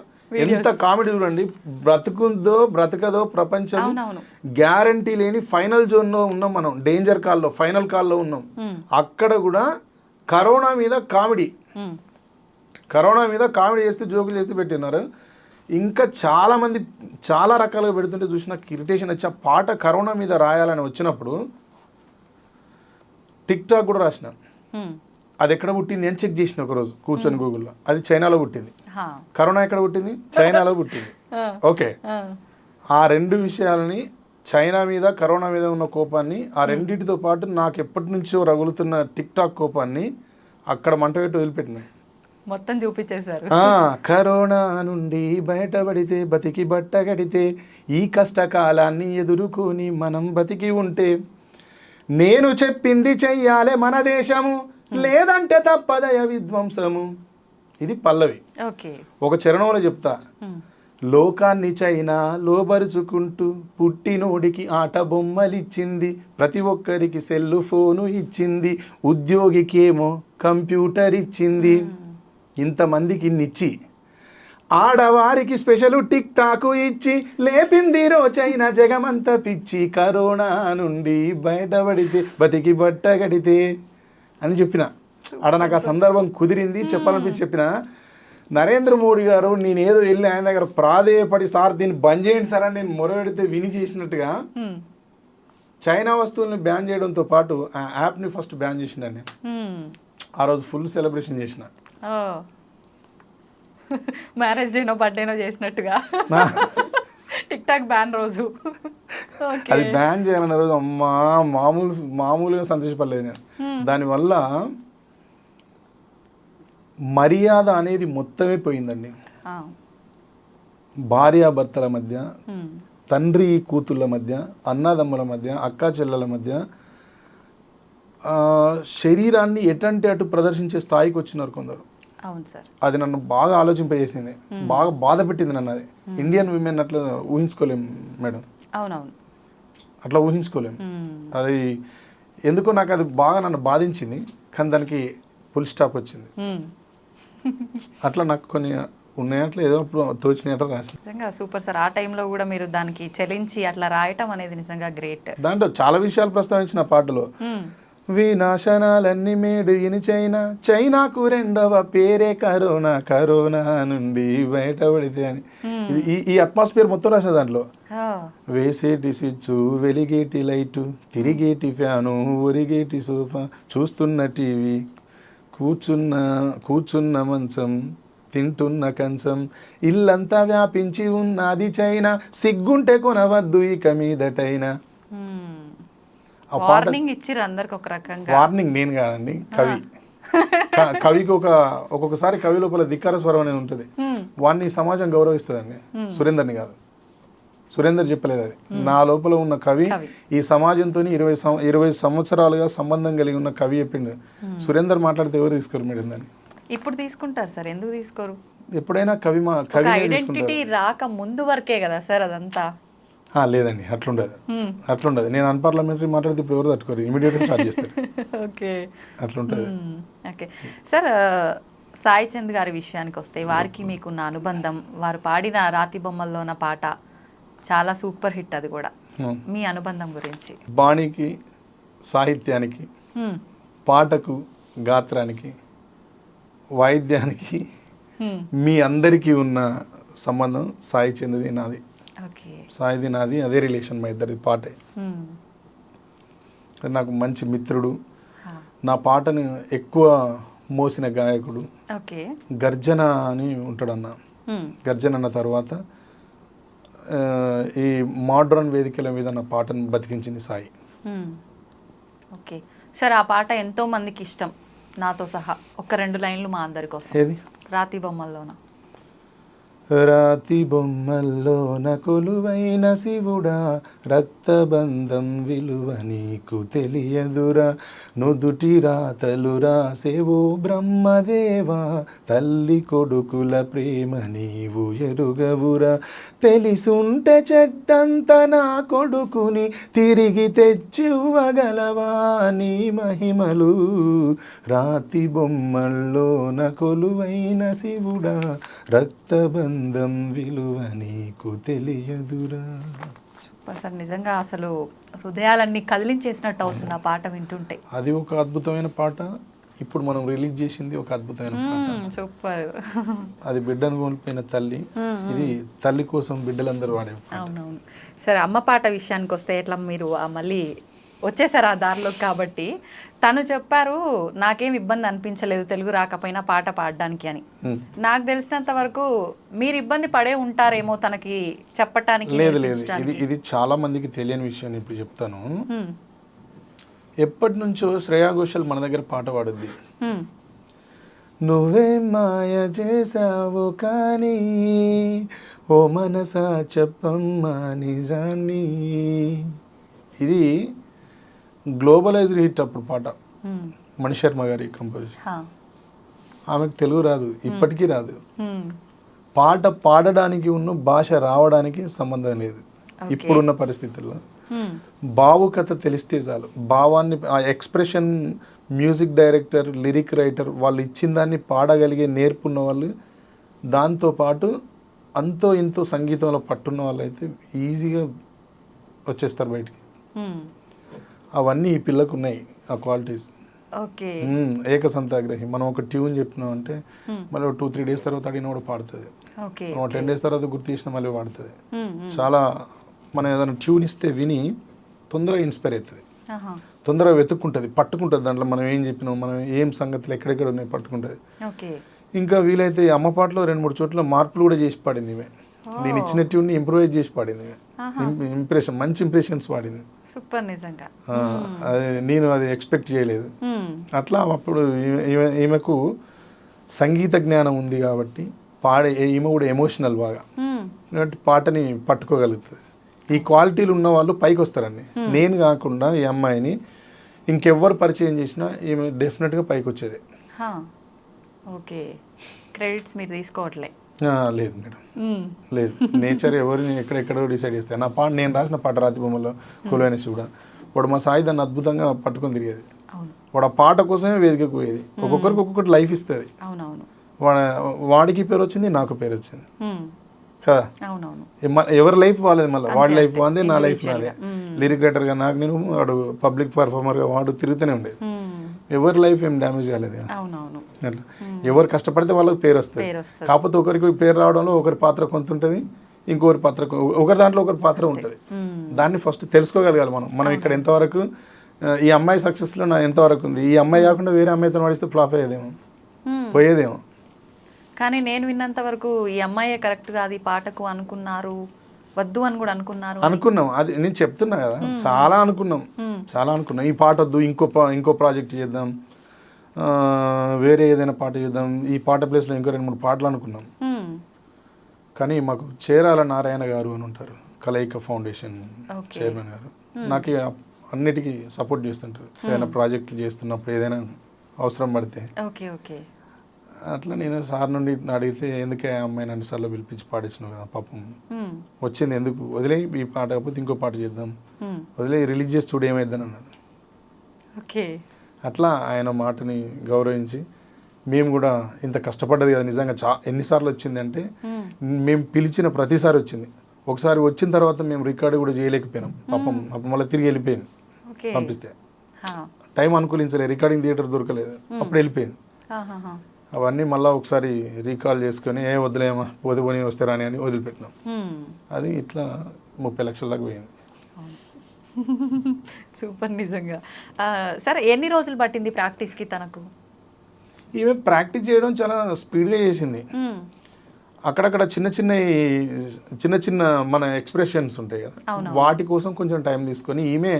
ఎంత కామెడీ చూడండి. బ్రతుకుందో బ్రతకదో ప్రపంచం గ్యారంటీ లేని ఫైనల్ జోన్లో ఉన్నాం మనం. డేంజర్ కాల్లో, ఫైనల్ కాల్లో ఉన్నాం. అక్కడ కూడా కరోనా మీద కామెడీ చేస్తూ జోకులు చేస్తూ పెట్టినారు. ఇంకా చాలామంది చాలా రకాలుగా పెడుతుంటే చూసి నాకు ఇరిటేషన్ వచ్చి ఆ పాట కరోనా మీద రాయాలని వచ్చినప్పుడు టిక్ టాక్ కూడా రాసిన. అది ఎక్కడ పుట్టింది అని చెక్ చేసిన ఒకరోజు కూర్చొని గూగుల్లో. అది చైనాలో పుట్టింది. కరోనా ఎక్కడ పుట్టింది? చైనాలో పుట్టింది. ఓకే, ఆ 2 విషయాలని, చైనా మీద కరోనా మీద ఉన్న కోపాన్ని, ఆ రెండింటితో పాటు నాకు ఎప్పటి నుంచో రగులుతున్న టిక్ టాక్ కోపాన్ని అక్కడ మంట పెట్టి వదిలిపెట్టినాయి. మొత్తం చూపించేశారు. కరోనా నుండి బయటపడితే బతికి బట్ట కడితే ఈ కష్టకాలాన్ని ఎదుర్కొని మనం బతికి ఉంటే నేను చెప్పింది చెయ్యాలే మన దేశము, లేదంటే తప్పదయ విధ్వంసము. ఇది పల్లవి. ఒక చరణంలో చెప్తా. లోకాన్ని చైనా లోబరుచుకుంటూ పుట్టినోడికి ఆట బొమ్మలిచ్చింది, ప్రతి ఒక్కరికి సెల్లు ఫోను ఇచ్చింది, ఉద్యోగికేమో కంప్యూటర్ ఇచ్చింది. ఇంతమందికి ఇన్నిచ్చి ఆడవారికి స్పెషల్ టిక్ టాక్ ఇచ్చి లేపింది చైనా జగమంత పిచ్చి, కరోనా నుండి బయటపడితే బతికి బట్ట కడితే అని చెప్పిన. ఆడ నాకు ఆ సందర్భం కుదిరింది, చెప్పాలనిపించి చెప్పిన. నరేంద్ర మోడీ గారు నేనేదో వెళ్ళి ఆయన దగ్గర ప్రాధేయపడి సార్ దీన్ని బంద్ చేయండి సార్ అని నేను మొరపెడితే విని చేసినట్టుగా చైనా వస్తువుల్ని బ్యాన్ చేయడంతో పాటు ఆ యాప్ని ఫస్ట్ బ్యాన్ చేసిన నేను. ఆ రోజు ఫుల్ సెలబ్రేషన్ చేసిన. మ్యారేజ్ డేనో బర్త్డేనో చేసినట్టుగా టిక్ టాక్ బ్యాన్ రోజు. అది బ్యాన్ చేయాలన్న రోజు అమ్మా మామూలుగా సంతోషపడలేదు నేను. దానివల్ల మర్యాద అనేది మొత్తమే పోయిందండి. భార్యాభర్తల మధ్య, తండ్రి కూతుళ్ళ మధ్య, అన్నదమ్ముల మధ్య, అక్కా చెల్లెల మధ్య శరీరాన్ని ఎటంటే అటు ప్రదర్శించే స్థాయికి వచ్చినారు కొందరు. అవును సార్. అది నన్ను బాగా ఆలోచింపజేసింది, బాగా బాధ పెట్టింది నన్ను. అది ఇండియన్ విమెన్ అట్లా ఊహించుకోలేము మేడం. అవునవును, అట్లా ఊహించుకోలేము. అది ఎందుకో నాకు అది బాగా నన్ను బాధించింది. కానీ దానికి ఫుల్ స్టాప్ వచ్చింది. అట్లా నాకు కొన్ని ఉన్నాయట్లో ఏదో అప్పుడు తోచినట్లు రాసిన. నిజంగా సూపర్ సార్. ఆ టైంలో కూడా మీరు దానికి చెలించి అట్లా రాయటం అనేది నిజంగా గ్రేట్. దాంట్లో చాలా విషయాలు ప్రస్తావించిన పాటలో వినాశనాలన్నీ మేడు ఇని చైనాకు 2వ పేరే కరోనా, కరోనా నుండి బయటపడితే అని. ఈ అట్మాస్ఫియర్ మొత్తం రాసిన దాంట్లో. వేసేటి స్విచ్, వెలిగేటి లైటు, తిరిగేటి ఫ్యాను, ఒరిగేటి సోఫా, చూస్తున్న టీవీ, కూర్చున్న మంచం, తింటున్న కంచం ఇల్లంతా వ్యాపించి ఉన్నది చైనా సిగ్గుంటే కొనవద్దు ఇక మీదటైనా. ఆ పాట వార్నింగ్ ఇచ్చిర్రు అందరికి ఒక రకంగా. వార్నింగ్ నేను కాదండి, కవి. కవికి ఒక్కొక్కసారి కవి లోపల ధిక్కార స్వరం అనేది ఉంటుంది. వాడిని ఈ సమాజం గౌరవిస్తుందండి, సురేందర్ని కాదు. సురేందర్ చెప్పలేదు అది, నా లోపల ఉన్న కవి ఈ సమాజంతో 20 సంవత్సరాలుగా సంబంధం కలిగి ఉన్న కవి చెప్పిండు. సురేందర్ మాట్లాడితే ఎవరు తీసుకోరు మేడం దాన్ని. ఇప్పుడు తీసుకుంటారు సార్, ఎందుకు తీసుకోరు? ఎప్పుడైనా కవి ఐడెంటిటీ రాక ముందు వరకే కదా సార్ అదంతా. లేదండి, అట్లుండదు. నేను అన్పార్లమెంటరీ మాట్లాడితే ఇప్పుడు ఎవరు తట్టుకోరు, ఇమీడియట్గా స్టార్ట్ చేస్తారు. ఓకే, అట్లుంటుంది. ఓకే సార్, సాయి చంద్ గారి విషయానికి వస్తే వారికి మీకున్న అనుబంధం, వారు పాడిన రాతి బొమ్మల్లో ఉన్న పాట చాలా సూపర్ హిట్, అది కూడా. మీ అనుబంధం గురించి. బాణీకి, సాహిత్యానికి, పాటకు, గాత్రానికి, వాయిద్యానికి మీ అందరికీ ఉన్న సంబంధం సాయి చంద్ది నాది, సాయిది నాది, అదే రిలేషన్ మా ఇద్దరిది. పాటే నాకు మంచి మిత్రుడు, నా పాటను ఎక్కువ మోసిన గాయకుడు. గర్జన అని ఉంటాడన్న, గర్జన అన్న తర్వాత ఈ మోడ్రన్ వేదికల మీద నా పాటను బతికించింది సాయి. ఓకే సార్, ఆ పాట ఎంతో మందికి ఇష్టం, నాతో సహా. ఒక 2 లైన్లు మా అందరి కోసం. ఏది? రాతి బొమ్మల్లోన. రాతి బొమ్మల్లోన కొలువైన శివుడా, రక్తబంధం విలువ నీకు తెలియదురా, నుదుటి రాతలు రాసేవో బ్రహ్మదేవా, తల్లి కొడుకుల ప్రేమ నీవు ఎరుగవురా, తెలిసుంటే చెడ్డంత నా కొడుకుని తిరిగి తెచ్చివ్వగలవా నీ మహిమలు, రాతి బొమ్మల్లోన కొలువైన శివుడా, రక్తబంధం విలువ నీకు తెలియదురా. సార్ నిజంగా అసలు హృదయాలన్నీ కదిలించేసినట్టు అవుతుంది ఆ పాట వింటుంటే. అది ఒక అద్భుతమైన పాట. ఇప్పుడు మనం రిలీజ్ చేసింది ఒక అద్భుతమైన పాట. సూపర్. అది బిడ్డను కోల్పోయిన తల్లి, ఇది తల్లి కోసం బిడ్డలందరూ వాడే. అవునవును. సరే, అమ్మ పాట విషయానికి వస్తే ఎట్లా మీరు మళ్ళీ వచ్చేసారు ఆ దారిలో కాబట్టి, తను చెప్పారు నాకేం ఇబ్బంది అనిపించలేదు తెలుగు రాకపోయినా పాట పాడడానికి అని. నాకు తెలిసినంత వరకు మీరు ఇబ్బంది పడే ఉంటారేమో తనకి చెప్పటానికి. లేదు, ఇది చాలా మందికి తెలియని విషయం. ఇప్పుడు చెప్తాను. ఎప్పటి నుంచో శ్రేయా ఘోషల్ మన దగ్గర పాట పాడుద్ది. నువ్వే మాయ చేసావు కానీ ఓ మనసా చెప్పమ్మా నిజాన్ని. ఇది గ్లోబలైజ్డ్ హిట్ అప్పుడు పాట, మణిశర్మ గారి కంపోజిషన్. ఆమెకు తెలుగు రాదు, ఇప్పటికీ రాదు. పాట పాడడానికి ఉన్న భాష రావడానికి సంబంధం లేదు ఇప్పుడున్న పరిస్థితుల్లో. భావుకథ తెలిస్తే చాలు, భావాన్ని, ఆ expression, music director, lyric writer వాళ్ళు ఇచ్చిన దాన్ని పాడగలిగే నేర్పున్న వాళ్ళు, దాంతోపాటు అంతో ఇంతో సంగీతంలో పట్టున్న వాళ్ళు అయితే ఈజీగా వచ్చేస్తారు బయటికి. అవన్నీ ఈ పిల్లకు ఉన్నాయి ఆ క్వాలిటీస్. ఏకసంతాగ్రహి. మనం ఒక ట్యూన్ చెప్పినాం అంటే మళ్ళీ 2-3 డేస్ తర్వాత అడిగిన కూడా పాడుతుంది. మనం 10 డేస్ తర్వాత గుర్తు చేసినా మళ్ళీ పాడుతుంది. చాలా మనం ఏదైనా ట్యూన్ ఇస్తే విని తొందరగా ఇన్స్పైర్ అవుతుంది, తొందరగా వెతుక్కుంటుంది, పట్టుకుంటుంది. దాంట్లో మనం ఏం చెప్పినాం, మనం ఏం సంగతులు ఎక్కడెక్కడ ఉన్నాయి పట్టుకుంటుంది. ఇంకా వీలైతే అమ్మ పాటలో 2-3 చోట్ల మార్పులు కూడా చేసి పాడింది ఈమె. నేను ఇచ్చిన ట్యూన్ని ఇంప్రూవైజ్ చేసి పాడింది ఈమె. మంచి ఇంప్రెషన్స్ పాడింది. సూపర్ నిజంగా. నేను అది ఎక్స్పెక్ట్ చేయలేదు. అట్లా అప్పుడు ఈమెకు సంగీత జ్ఞానం ఉంది కాబట్టి ఈమె కూడా ఎమోషనల్ బాగా, కాబట్టి పాటని పట్టుకోగలుగుతుంది. ఈ క్వాలిటీలు ఉన్న వాళ్ళు పైకి వస్తారండి. నేను కాకుండా ఈ అమ్మాయిని ఇంకెవ్వరు పరిచయం చేసినా ఈమె డెఫినెట్గా పైకి వచ్చేది. ఓకే, క్రెడిట్స్ మీరు తీసుకోవట్లే? లేదు మేడం, లేదు. నేచర్ ఎవరిని ఎక్కడెక్కడో డిసైడ్ చేస్తాయి. నా పాట, నేను రాసిన పాట రాతి బొమ్మలో కొలువైన శివుడా, వాడు మా సాయి దాన్ని అద్భుతంగా పట్టుకొని తిరిగేది. వాడు ఆ పాట కోసమే వేదికకు పోయేది. ఒక్కొక్కరికి ఒక్కొక్కటి లైఫ్ ఇస్తుంది. వాడికి పేరు వచ్చింది, నాకు పేరు వచ్చింది కదా. ఎవరి లైఫ్ వాళ్ళది, మళ్ళీ వాడి లైఫ్ వాందే, నా లైఫ్ నాదే. లిరిక్ రైటర్గా నాకు నేను, వాడు పబ్లిక్ పర్ఫార్మర్గా వాడు తిరుగుతూనే ఉండేది. ఎవరి లైఫ్ ఏం డ్యామేజ్ కాలేదు. అట్లా ఎవరు కష్టపడితే వాళ్ళకి పేరు వస్తుంది. కాకపోతే ఒకరికి పేరు రావడంలో ఒకరి పాత్ర కొంత ఉంటుంది, ఇంకొకరి పాత్ర, ఒకరి దాంట్లో ఒకరి పాత్ర ఉంటుంది. దాన్ని ఫస్ట్ తెలుసుకోగలగాలి మనం ఇక్కడ ఎంతవరకు, ఈ అమ్మాయి సక్సెస్లో నా ఎంతవరకు ఉంది, ఈ అమ్మాయి కాకుండా వేరే అమ్మాయితో నడిస్తే ఫ్లాప్ అయ్యేదేమో, పోయేదేమో. కానీ నేను విన్నంత వరకు ఈ అమ్మాయే కరెక్ట్ కాదు ఈ పాటకు అనుకున్నారు, వద్దు అని కూడా అనుకున్నారు. అనుకున్నాం, అది నేను చెప్తున్నా కదా, చాలా అనుకున్నాం ఈ పాట వద్దు, ఇంకో ప్రాజెక్ట్ చేద్దాం, వేరే ఏదైనా పాట చేద్దాం, ఈ పాట ప్లేస్లో ఇంకో 2-3 పాటలు అనుకున్నాం. కానీ మాకు చేరాల నారాయణ గారు అని ఉంటారు, కలయిక ఫౌండేషన్ చైర్మన్ గారు, నాకు అన్నిటికీ సపోర్ట్ చేస్తుంటారు. ఏదైనా ప్రాజెక్టులు చేస్తున్నప్పుడు ఏదైనా అవసరం పడితే. అట్లా నేను సార్ నుండి అడిగితే, ఎందుకే అమ్మాయి నన్ను సార్లు పిలిపించి పాడించినావు కదా, పాపం వచ్చింది, ఎందుకు వదిలే ఈ పాట కాకపోతే ఇంకో పాట చేద్దాం, వదిలే రిలీజ్ చేసి చూడు ఏమైద్దని అన్నాడు. అట్లా ఆయన మాటని గౌరవించి మేము కూడా ఇంత కష్టపడ్డది కదా నిజంగా ఎన్నిసార్లు వచ్చింది అంటే, మేము పిలిచిన ప్రతిసారి వచ్చింది. ఒకసారి వచ్చిన తర్వాత మేము రికార్డు కూడా చేయలేకపోయినాం, పాపం మళ్ళీ తిరిగి వెళ్ళిపోయింది. పంపిస్తే టైం అనుకూలించలేదు, రికార్డింగ్ థియేటర్ దొరకలేదు, అప్పుడు వెళ్ళిపోయింది. అవన్నీ మళ్ళీ ఒకసారి రీకాల్ చేసుకొని వదిలేమా పోని వస్తే రాని అని వదిలిపెట్టినాం. అది ఇట్లా 30 లక్షల దాకా పోయింది. సూపర్ నిజంగా. సరే, ఎన్ని రోజులు పట్టింది ప్రాక్టీస్కి తనకు? ఈమె ప్రాక్టీస్ చేయడం చాలా స్పీడ్గా చేసింది. అక్కడక్కడ చిన్న చిన్న మన ఎక్స్ప్రెషన్స్ ఉంటాయి కదా, వాటి కోసం కొంచెం టైం తీసుకొని ఈమె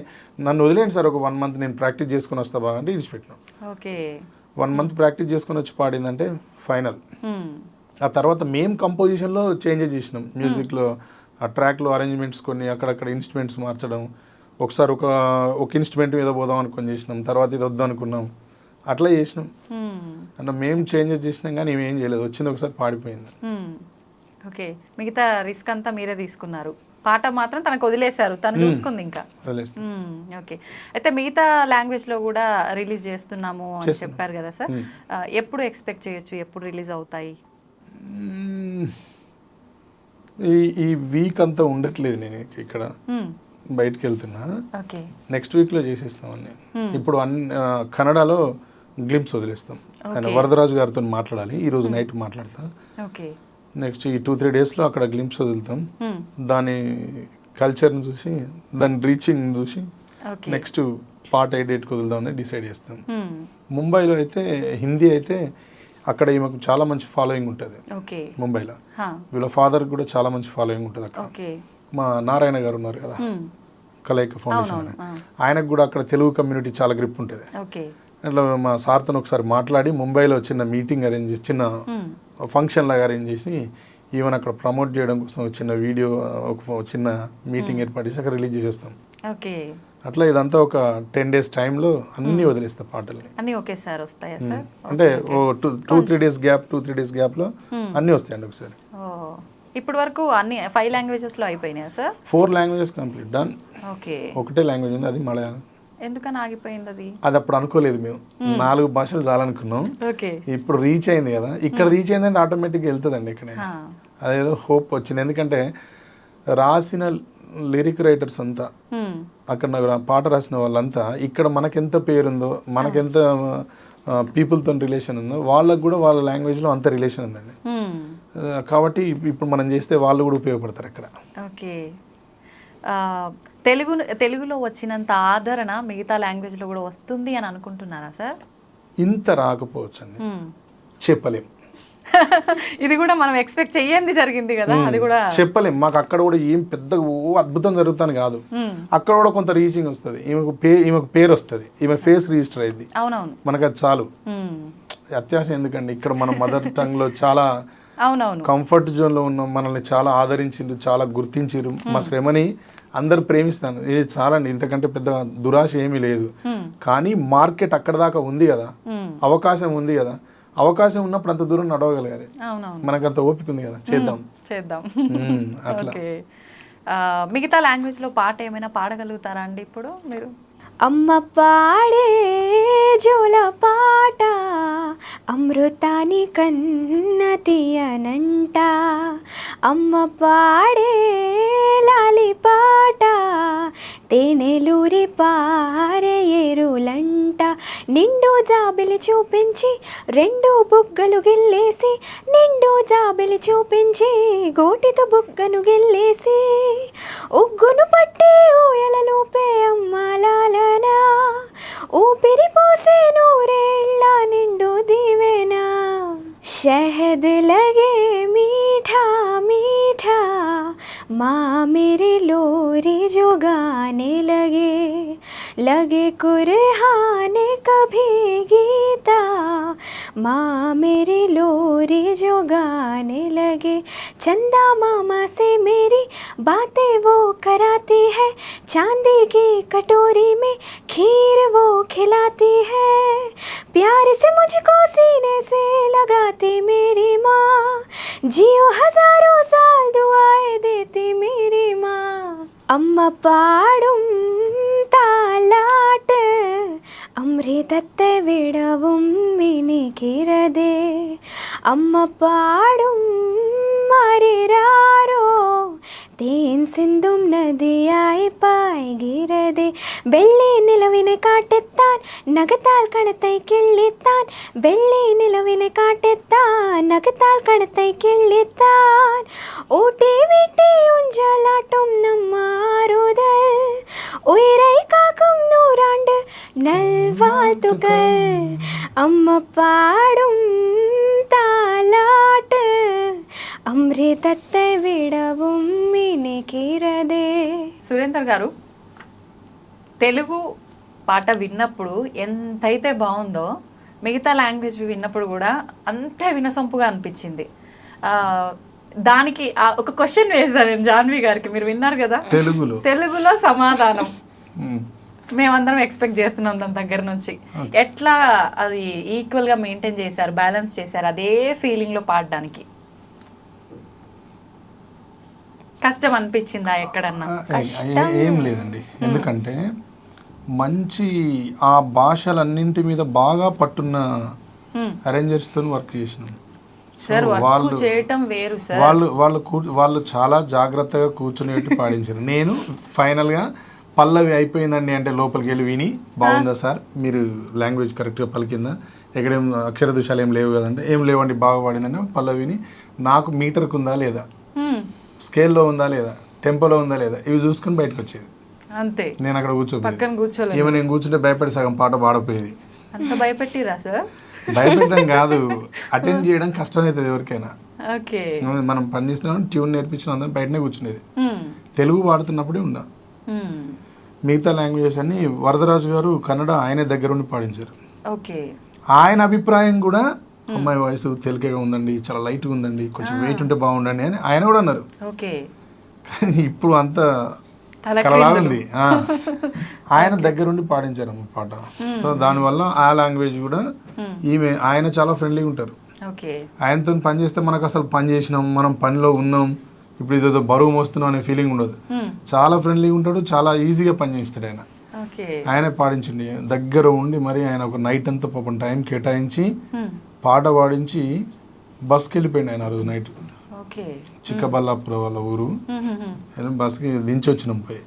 నన్ను వదిలేండి సార్, ఒక 1 మంత్ నేను ప్రాక్టీస్ చేసుకుని వస్తా బాగా అంటే విడిచిపెట్టినాం. 1 మంత్ ప్రాక్టీస్ చేసుకుని వచ్చి పాడిందంటే ఫైనల్. ఆ తర్వాత మేము కంపోజిషన్లో చేంజెస్ చేసినాం, మ్యూజిక్లో ఆ ట్రాక్లో అరేంజ్మెంట్స్ కొన్ని అక్కడక్కడ ఇన్స్ట్రుమెంట్స్ మార్చడం, ఒకసారి ఒక ఇన్స్ట్రుమెంట్ మీద పోదాం అనుకొని చేసినాం, తర్వాత ఇది వద్దు అనుకున్నాం, అట్లా చేసినాం. అంటే మేము చేంజెస్ చేసినాం కానీ ఏం చేయలేదు, వచ్చింది ఒకసారి పాడిపోయింది. ఓకే, మిగతా రిస్క్ అంతా మీరే తీసుకున్నారు, పాట మాత్రం తనకు వదిలేశారు, తను చూసుకుంది ఇంకా. ఓకే, అయితే మిగతా లాంగ్వేజ్లో కూడా రిలీజ్ చేస్తున్నాము అని చెప్పారు కదా సార్, ఎప్పుడు ఎక్స్పెక్ట్ చేయొచ్చు, ఎప్పుడు రిలీజ్ అవుతాయి? ఈ వీక్ అంతా ఉండట్లేదు, నేను ఇక్కడ బయటకు వెళ్తున్నా, నెక్స్ట్ వీక్లో చేసేస్తామని. ఇప్పుడు కన్నడలో గ్లింప్స్ వదిలేస్తాం, ఆయన వరదరాజు గారితో మాట్లాడాలి, ఈరోజు నైట్ మాట్లాడతా. నెక్స్ట్ ఈ 2-3 డేస్లో అక్కడ గ్లింప్స్ వదులుతాం, దాని కల్చర్ని చూసి దాని రీచింగ్ చూసి నెక్స్ట్ పాట ఏ డేట్కి వదులుదామని డిసైడ్ చేస్తాం. ముంబైలో అయితే హిందీ అయితే అక్కడ ఈమెకు చాలా మంచి ఫాలోయింగ్ ఉంటుంది ముంబైలో, వీళ్ళ ఫాదర్ కూడా చాలా మంచి ఫాలోయింగ్ ఉంటుంది అక్కడ. మా నారాయణ గారు ఉన్నారు కదా, కలయిక ఫౌండేషన్, ఆయనకు కూడా అక్కడ తెలుగు కమ్యూనిటీ చాలా గ్రిప్ ఉంటుంది. అట్లా మా సార్తో ఒకసారి మాట్లాడి ముంబైలో చిన్న మీటింగ్ అరేంజ్ చేసి, చిన్న ఫంక్షన్ లాగా అరేంజ్ చేసి ఈవెన్ అక్కడ ప్రమోట్ చేయడం కోసం చిన్న వీడియో, ఒక చిన్న మీటింగ్ ఏర్పాటు చేసి అక్కడ రిలీజ్ చేసేస్తాం. అట్లా ఇదంతా ఒక 10 days టైంలో అన్ని వదిలేస్తా పాటల్ని. అన్ని ఒకేసారి వస్తాయా సార్? అంటే 2-3 days గ్యాప్లో అన్నీ వస్తాయండి ఒకసారి. ఇప్పటి వరకు అన్ని 5 లాంగ్వేజెస్లో అయిపోయినాయా సార్? 4 languages complete done. ఒకటే లాంగ్వేజ్ ఉంది, అది మలయాళం. ఎందుకని ఆగిపోయింది అది? అది అప్పుడు అనుకోలేదు, మేము 4 భాషలు చాలనుకున్నాం. ఇప్పుడు రీచ్ అయింది కదా, ఇక్కడ రీచ్ అయిందంటే ఆటోమేటిక్గా వెళ్తుందండి. ఇక్కడ అదేదో హోప్ వచ్చింది, ఎందుకంటే రాసిన లిరిక్ రైటర్స్ అంతా అక్కడ పాట రాసిన వాళ్ళంతా ఇక్కడ మనకెంత పేరుందో, మనకెంత పీపుల్తో రిలేషన్ ఉందో, వాళ్ళకు కూడా వాళ్ళ లాంగ్వేజ్లో అంత రిలేషన్ ఉందండి. కాబట్టి ఇప్పుడు మనం చేస్తే వాళ్ళు కూడా ఉపయోగపడతారు అక్కడ. ఓకే, తెలుగులో వచ్చినంత ఆదరణ మిగతా లాంగ్వేజ్లో కూడా వస్తుంది అని అనుకుంటున్నారా సార్? ఇంత రాకపోవచ్చండి, చెప్పలేం. ఇది కూడా మనం ఎక్స్పెక్ట్ చెయ్యంది జరిగింది కదా, అది కూడా చెప్పలేం. మాకు అక్కడ కూడా ఏం పెద్ద అద్భుతం జరుగుతాను కాదు, అక్కడ కూడా కొంత రీచింగ్ వస్తుంది, ఈమెకు పేరు వస్తుంది, ఈమె ఫేస్ రిజిస్టర్ అయింది, అవునవును, మనకు అది చాలు. అత్యాశ ఎందుకండి, ఇక్కడ మన మదర్ టంగ్ లో చాలా కంఫర్ట్ జోన్ లో ఉన్నాం, మనల్ని చాలా ఆదరించిండ్రు, చాలా గుర్తించారు, మా శ్రమని అందరు ప్రేమిస్తాను, ఇది చాలండి, ఇంతకంటే పెద్ద దురాశ ఏమీ లేదు. కానీ మార్కెట్ అక్కడ దాకా ఉంది కదా, అవకాశం ఉంది కదా, అవకాశం ఉన్నప్పుడు అంత దూరం నడవగలగాలి, మనకు అంత ఓపిక ఉంది కదా, చేద్దాం. అట్లా మిగతా లాంగ్వేజ్ లో పాట ఏమైనా పాడగలుగుతారా అండి ఇప్పుడు మీరు? అమ్మ పాడే జోల పాట అమృతాని కన్న తీయనంట, అమ్మ పాడే లాలి పాట తేనెలూరి పారే ఏరులంట, నిండు జాబిలి చూపించి 2 బుగ్గలు గిల్లేసి, నిండు జాబిలి చూపించి గోటితో బుగ్గను గిల్లేసి, ఉగ్గును పట్టి ఊయలలోపే అమ్మాలాలనా, ఊపిరి పోసే 100 ఏళ్ళ నిండు దీవెనా, షహద్ लगे कुरहाने कभी गीता, माँ मेरी लोरी जो गाने लगे, चंदा मामा से मेरी बातें वो कराती है, चांदी की कटोरी में खीर वो खिलाती है, प्यार से मुझको सीने से लगाती मेरी माँ, जियो हजारों साल दुआएं देती मेरी माँ. अम्मा पाडुम तालाट अमृतत्ते विडवुम मिनिकिरदे, अम्मा पाडुम मरिरारो തേൻ സിന്ധും നദിയായി പായ്കിരതേ, വെള്ളി നിലവിനെ കാട്ടെത്താൻ നഖത്താൽ കണത്തെ കിള്ളിത്താൻ, വെള്ളി നിലവിനെ കാട്ടെത്താൻ നഖത്താൽ കണത്തെ കിള്ളിത്താൻ, ഊട്ടി വീട്ടി ഉഞ്ചലാട്ടും നമ്മാറുതൽ, ഉയரை காக்கும் நூறாண்டு நல்வாழ்த்துக்கள், அம்மா பாடும் தாலாட்டு అమృతత్తే విడவும் మినికిరదే. సురేందర్ గారు, తెలుగు పాట విన్నప్పుడు ఎంతైతే బాగుందో మిగతా లాంగ్వేజ్ విన్నప్పుడు కూడా అంతే వినసొంపుగా అనిపించింది. దానికి ఒక క్వశ్చన్ వేశాను నేను జాన్వి గారికి, మీరు విన్నారు కదా, తెలుగులో సమాధానం మేమందరం ఎక్స్పెక్ట్ చేస్తున్నాం దాని దగ్గర నుంచి. ఎట్లా అది ఈక్వల్గా మెయింటైన్ చేశారు, బ్యాలెన్స్ చేశారు అదే ఫీలింగ్లో పాడడానికి? కష్టం అనిపించిందా ఎక్కడన్నా? ఏం లేదండి, ఎందుకంటే మంచి ఆ భాషలన్నింటి మీద బాగా పట్టున్న అరేంజర్స్ తో వర్క్ చేసినాం. వాళ్ళు చాలా జాగ్రత్తగా కూర్చునేట్టు పాడించారు. నేను ఫైనల్ గా పల్లవి అయిపోయిందండి అంటే లోపలికి వెళ్ళి విని, బాగుందా సార్ మీరు లాంగ్వేజ్ కరెక్ట్గా పలికిందా, ఎక్కడేం అక్షర దోషాలు ఏం లేవు కదంటే, ఏం లేవండి బాగా పాడిందంటే పల్లవిని నాకు మీటర్కి ఉందా లేదా, స్కేల్లో ఉందా లేదా, టెంపోలో ఉందా లేదా, ఇవి చూసుకుని బయటకు వచ్చేది. అంతే. నేను అక్కడ కూర్చోలేదు, ఏమో నేను కూర్చుంటే భయపడి సగం పాట పాడపోయేది. అంత భయపెట్టిరా సార్? భయపెట్టడం కాదు, అటెండ్ చేయడం కష్టం అవుతుంది ఎవరికైనా. ఓకే, మనం పని చేస్తున్నాం, ట్యూన్ నేర్పించిన అందరం బయటనే కూర్చునేది. తెలుగు వాడుతున్నప్పుడే ఉన్నా. మిగతా లాంగ్వేజెస్ అన్ని వరదరాజు గారు కన్నడ ఆయనే దగ్గరుండి పాడించారు. ఓకే, ఆయన అభిప్రాయం కూడా అమ్మాయి వాయిస్ తెలుగుగా ఉందండి, చాలా లైట్గా ఉందండి, కొంచెం వెయిట్ ఉంటే బాగుండండి అని ఆయన కూడా అన్నారు. ఓకే, కానీ ఇప్పుడు అంత కలలా ఉంది. ఆయన దగ్గరుండి పాడించారు అమ్మ పాట. సో దానివల్ల ఆ లాంగ్వేజ్ కూడా ఆయన చాలా ఫ్రెండ్లీగా ఉంటారు. ఆయనతో పని చేస్తే మనకు అసలు పని చేసినాం, మనం పనిలో ఉన్నాం, ఇప్పుడు ఇదేదో బరువు మోస్తున్నాం అనే ఫీలింగ్ ఉండదు. చాలా ఫ్రెండ్లీగా ఉంటాడు, చాలా ఈజీగా పని చేస్తాడు ఆయన. ఆయనే పాడించండి దగ్గర ఉండి, మరి ఆయన ఒక నైట్ అంతా పాపం టైం కేటాయించి పాట పాడించి బస్కి వెళ్ళిపోయింది ఆయన ఆ రోజు నైట్. చిక్కబల్లాపురం వాళ్ళ ఊరు, బస్కి దించి వచ్చినాం పోయి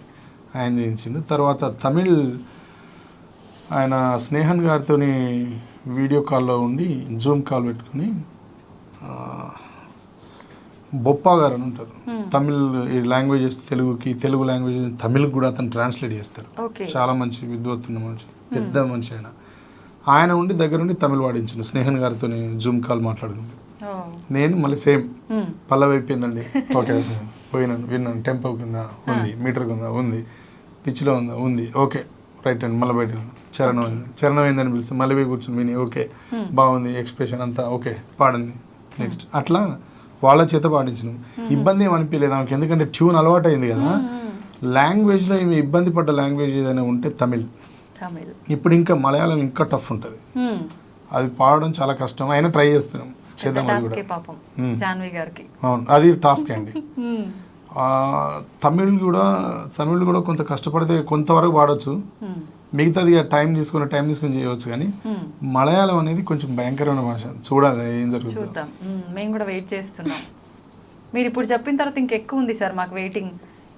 ఆయన దించిండు. తర్వాత తమిళ్ ఆయన స్నేహన్ గారితో వీడియో కాల్లో ఉండి జూమ్ కాల్ పెట్టుకుని, బొప్పా గారు అని ఉంటారు, తమిళ్ ఈ లాంగ్వేజెస్ తెలుగు లాంగ్వేజ్ తమిళ్ కూడా అతను ట్రాన్స్లేట్ చేస్తారు. చాలా మంచి విద్వత్తున్న మనిషి, పెద్ద మనిషి ఆయన. ఆయన ఉండి దగ్గరుండి తమిళ్ వాడించిండు స్నేహన్ గారితో జూమ్ కాల్ మాట్లాడుకుంటూ. నేను మళ్ళీ సేమ్ పల్లవి అయిపోయిందండి, ఓకే పోయినాను, విన్నాను, టెంపో కింద ఉంది, మీటర్ కింద ఉంది, పిచ్లో ఉందా ఉంది, ఓకే రైట్ అండి, మళ్ళీ బయట చరణం ఏందని పిలిస్తే మళ్ళీ పోయి కూర్చొని విని, ఓకే బాగుంది, ఎక్స్ప్రెషన్ అంతా ఓకే పాడండి నెక్స్ట్, అట్లా వాళ్ళ చేత పాడించినాం. ఇబ్బంది ఏమి అనిపించలేదు ఆమెకి, ఎందుకంటే ట్యూన్ అలవాటు అయింది కదా. లాంగ్వేజ్లో ఏమి ఇబ్బంది పడ్డ లాంగ్వేజ్ ఏదైనా ఉంటే తమిళ్. ఇప్పుడు ఇంకా మలయాళం ఇంకా టఫ్ ఉంటుంది, అది పాడడం చాలా కష్టం. అయినా ట్రై చేస్తున్నాం, చేద్దాం అది కూడా. అవును, అది టాస్క్ అండి. తమిళ్ కూడా కొంత కష్టపడితే కొంతవరకు పాడవచ్చు, మిగతాది టైం తీసుకుని చేయవచ్చు. కానీ మలయాళం అనేది కొంచెం భయంకరమైన భాష, చూడాలి ఏం జరుగుతుంది. చూద్దాం, మేము కూడా వెయిట్ చేస్తున్నాం. మీరు ఇప్పుడు చెప్పిన తర్వాత ఇంకెక్కువ ఉంది సార్ మాకు వెయిటింగ్.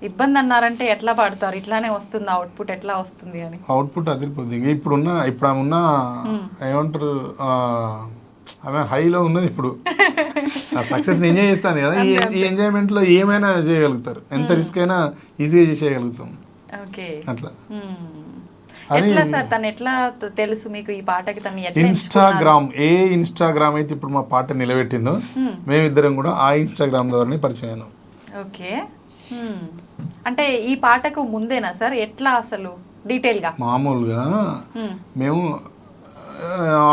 ఇబ్బంది అన్నారంటే ఎట్లా పాడతారు, ఇట్లానే వస్తుంది అవుట్పుట్, ఎట్లా వస్తుంది అని? అవుట్పుట్ అదిరిపోతుంది. ఇప్పుడు ఆమె ఉన్న ఏమంటారు, ఆమె హైలో ఉన్నది. ఇప్పుడు సక్సెస్ ఎంజాయ్ చేస్తాను కదా, ఈ ఎంజాయ్మెంట్ లో ఏమైనా చేయగలుగుతారు, ఎంత రిస్క్ అయినా ఈజీగా చేసేయగలుగుతాం. అట్లా తెలుసు మీకు ఈ పాటకి? ఇన్స్టాగ్రామ్ అయితే ఇప్పుడు మా పాట నిలబెట్టిందో, మేమిద్దరం కూడా ఆ ఇన్స్టాగ్రామ్ ద్వారానే పరిచయం. ఓకే, అంటే ఈ పాటకు ముందేనా సార్? ఎట్లా అసలు డీటెయిల్గా. మామూలుగా మేము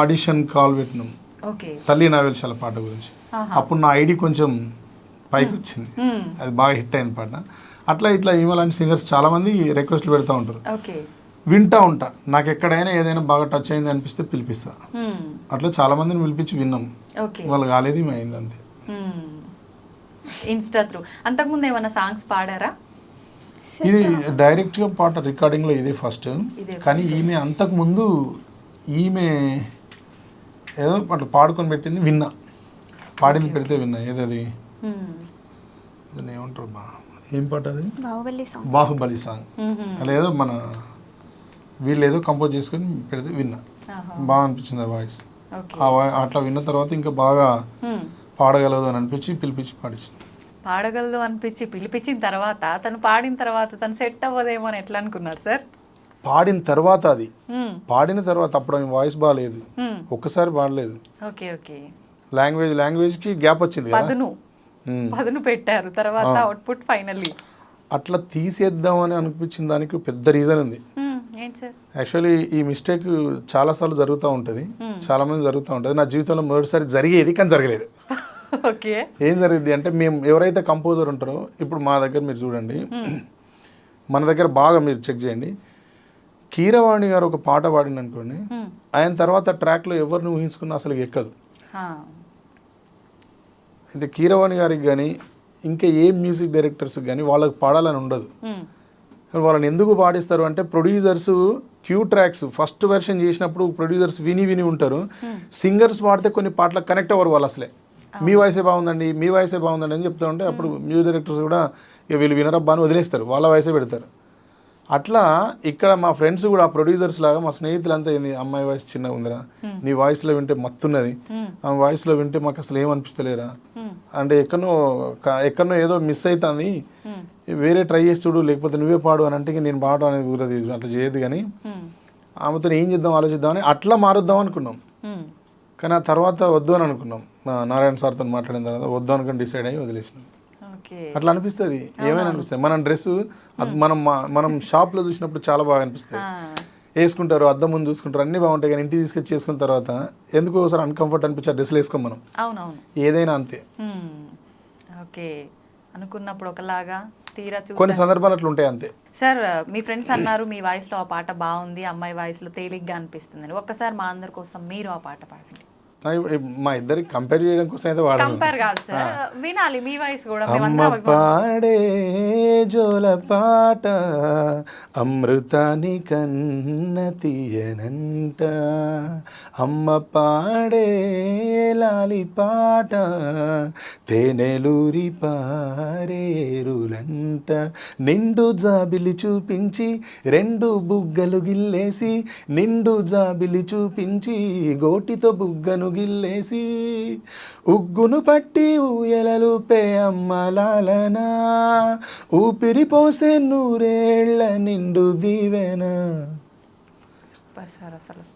ఆడిషన్ కాల్ పెట్టినాం ఓకే. తల్లి నావెల్శాల పాట గురించి. అప్పుడు నా ఐడి కొంచెం పైకి వచ్చింది, అది బాగా హిట్ అయింది పాట. అట్లా ఇట్లా ఈమె లాంటి సింగర్స్ చాలా మంది రిక్వెస్ట్లు పెడతా ఉంటారు, ఓకే. వింటా ఉంటా. నాకు ఎక్కడైనా ఏదైనా బాగా టచ్ అయింది అనిపిస్తే పిలిపిస్తా. అట్లా చాలా మందిని పిలిపించి విన్నాం, వాళ్ళు కాలేదు ఈమె అయింది అంతే. Insta through. అంతకుముందు ఏమైనా సాంగ్స్ పాడారా? ఇది డైరెక్ట్గా పాట రికార్డింగ్లో ఇదే ఫస్ట్. కానీ ఈమె అంతకుముందు ఈమె ఏదో అట్లా పాడుకొని పెట్టింది విన్నా, పాడింది పెడితే విన్నా. ఏదది దాన్ని ఏమంటారు బా, ఏం పాట అది? బాహుబలి సాంగ్. అలా ఏదో మన వీళ్ళు ఏదో కంపోజ్ చేసుకొని పెడితే విన్నా, బాగా అనిపించింది ఆ వాయిస్. అట్లా విన్న తర్వాత ఇంకా బాగా పాడగలదు అని అనిపించి పిలిపించి పాడించిన. పాడగలదు అనిపించి పిలిపించిన తర్వాత తను పాడిన తర్వాత తను సెట్ అవ్వదేమో అని ఎట్లా అనుకున్నారు సార్? పాడిన తర్వాత, అది పాడిన తర్వాత అప్పుడు ఆమె వాయిస్ బాగాలేదు, ఒక్కసారి పాడలేదు. Okay okay. లాంగ్వేజ్ కి గ్యాప్ వచ్చింది కదా, పదును పెట్టారు తర్వాత అవుట్పుట్ ఫైనల్లీ. అట్లా తీసేద్దామని అనిపించిన దానికి పెద్ద రీజన్ ఉంది. యాక్చువల్లీ ఈ మిస్టేక్ చాలా సార్లు జరుగుతూ ఉంటుంది, చాలా మంది జరుగుతూ ఉంటుంది. నా జీవితంలో మొదటిసారి జరిగేది కానీ జరగలేదు. ఓకే. ఏం జరిగింది అంటే, మేము ఎవరైతే కంపోజర్ ఉంటారో, ఇప్పుడు మా దగ్గర మీరు చూడండి, మన దగ్గర బాగా మీరు చెక్ చేయండి, కీరవాణి గారు ఒక పాట పాడింది అనుకోండి, ఆయన తర్వాత ట్రాక్లో ఎవరిని ఊహించుకున్నా అసలు ఎక్కదు. అయితే కీరవాణి గారికి కానీ ఇంకా ఏ మ్యూజిక్ డైరెక్టర్స్ కానీ వాళ్ళకి పాడాలని ఉండదు. వాళ్ళని ఎందుకు పాడిస్తారు అంటే, producers cue tracks first version చేసినప్పుడు ప్రొడ్యూసర్స్ విని ఉంటారు, సింగర్స్ పాడితే కొన్ని పాటలకు కనెక్ట్ అవ్వరు వాళ్ళు అసలే. మీ వాయిసే బాగుందండి, మీ వాయిసే బాగుందండి అని చెప్తా ఉంటే అప్పుడు మ్యూజిక్ డైరెక్టర్స్ కూడా వీళ్ళు వినరబ్బా అని వదిలేస్తారు, వాళ్ళ వాయిసే పెడతారు. అట్లా ఇక్కడ మా ఫ్రెండ్స్ కూడా ప్రొడ్యూసర్స్ లాగా మా స్నేహితులంతా ఏంది, అమ్మాయి వాయిస్ చిన్నగా ఉందిరా, నీ వాయిస్లో వింటే మత్తున్నది, ఆ వాయిస్లో వింటే మాకు అసలు ఏమనిపిస్తలేరా అంటే, ఎక్కడనో ఏదో మిస్ అవుతుంది, వేరే ట్రై చేసి చూడు, లేకపోతే నువ్వే పాడు అని అంటే నేను పాడడం అనేది కుదరదు, అట్లా చేయదు. కానీ ఆమెతో ఏం చేద్దాం ఆలోచిద్దామని అట్లా మారుద్దాం అనుకున్నాం. కానీ ఆ తర్వాత వద్దు అని అనుకున్నాం, నారాయణ సార్తో మాట్లాడిన తర్వాత వద్దు అనుకుని డిసైడ్ అయ్యి వదిలేసినాం. అట్లా అనిపిస్తుంది, ఏమైనా అనిపిస్తుంది. మనం డ్రెస్ మనం షాప్లో చూసినప్పుడు చాలా బాగా అనిపిస్తుంది, వేసుకుంటారు, అద్దం ముందు చూసుకుంటారు, అన్నీ బాగుంటాయి. కానీ ఇంటికి తీసుకొచ్చి చేసుకున్న తర్వాత ఎందుకు ఒకసారి అన్కంఫర్ట్ అనిపించి ఆ డ్రెస్సులు వేసుకోం మనం. అవునవును, ఏదైనా అంతే. ఓకే. అనుకున్నప్పుడు ఒకలాగా, తీరా కొన్ని సందర్భాలు అట్లా ఉంటాయి అంతే. సార్, మీ ఫ్రెండ్స్ అన్నారు మీ వాయిస్లో ఆ పాట బాగుంది, అమ్మాయి వాయిస్లో తేలిగ్గా అనిపిస్తుంది. ఒక్కసారి మా అందరి కోసం మీరు ఆ పాట పాడండి. మా ఇద్దరికి కంపేర్ చేయడం కోసం అయితే కంపేర్ కాదు సార్, వినాలి మీ వాయిస్ కూడా. అమ్మ పాడే జోల పాట అమృతాని కన్న తీయనంట, అమ్మ పాడే లాలి పాట తేనెలూరి పారేరులంట, నిండు జాబిలి చూపించి రెండు బుగ్గలు గిల్లేసి, నిండు జాబిలి చూపించి గోటితో బుగ్గను గిల్లేసి, ఉగ్గును పట్టి ఊయలలుపే అమ్మలాలనా, ఊపిరి పోసే నూరేళ్ల నిండు దీవెన,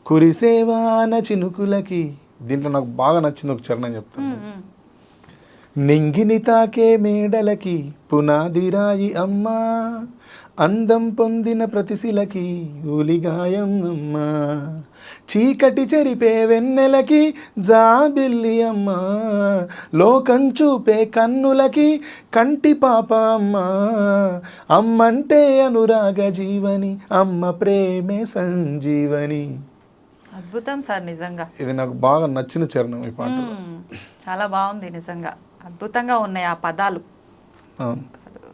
కురిసేవాన చినుకులకి. దీంట్లో నాకు బాగా నచ్చింది ఒక చరణం చెప్తాను. నింగిని తాకే మేడలకి పునాదిరాయి అమ్మా, అందం పొందిన ప్రతిశిలకి ఉలిగాయం అమ్మా, చీకటి చెరిపే వెన్నెలకి జాబిల్లి అమ్మా, లోకం చూపే కన్నులకి కంటి పాప అమ్మా, అమ్మంటే అనురాగ జీవని, అమ్మ ప్రేమే సంజీవని. అద్భుతం సార్, నిజంగా ఇది నాకు బాగా నచ్చిన చరణం ఈ పాట. చాలా బాగుంది నిజంగా, అద్భుతంగా ఉన్నాయి ఆ పదాలు.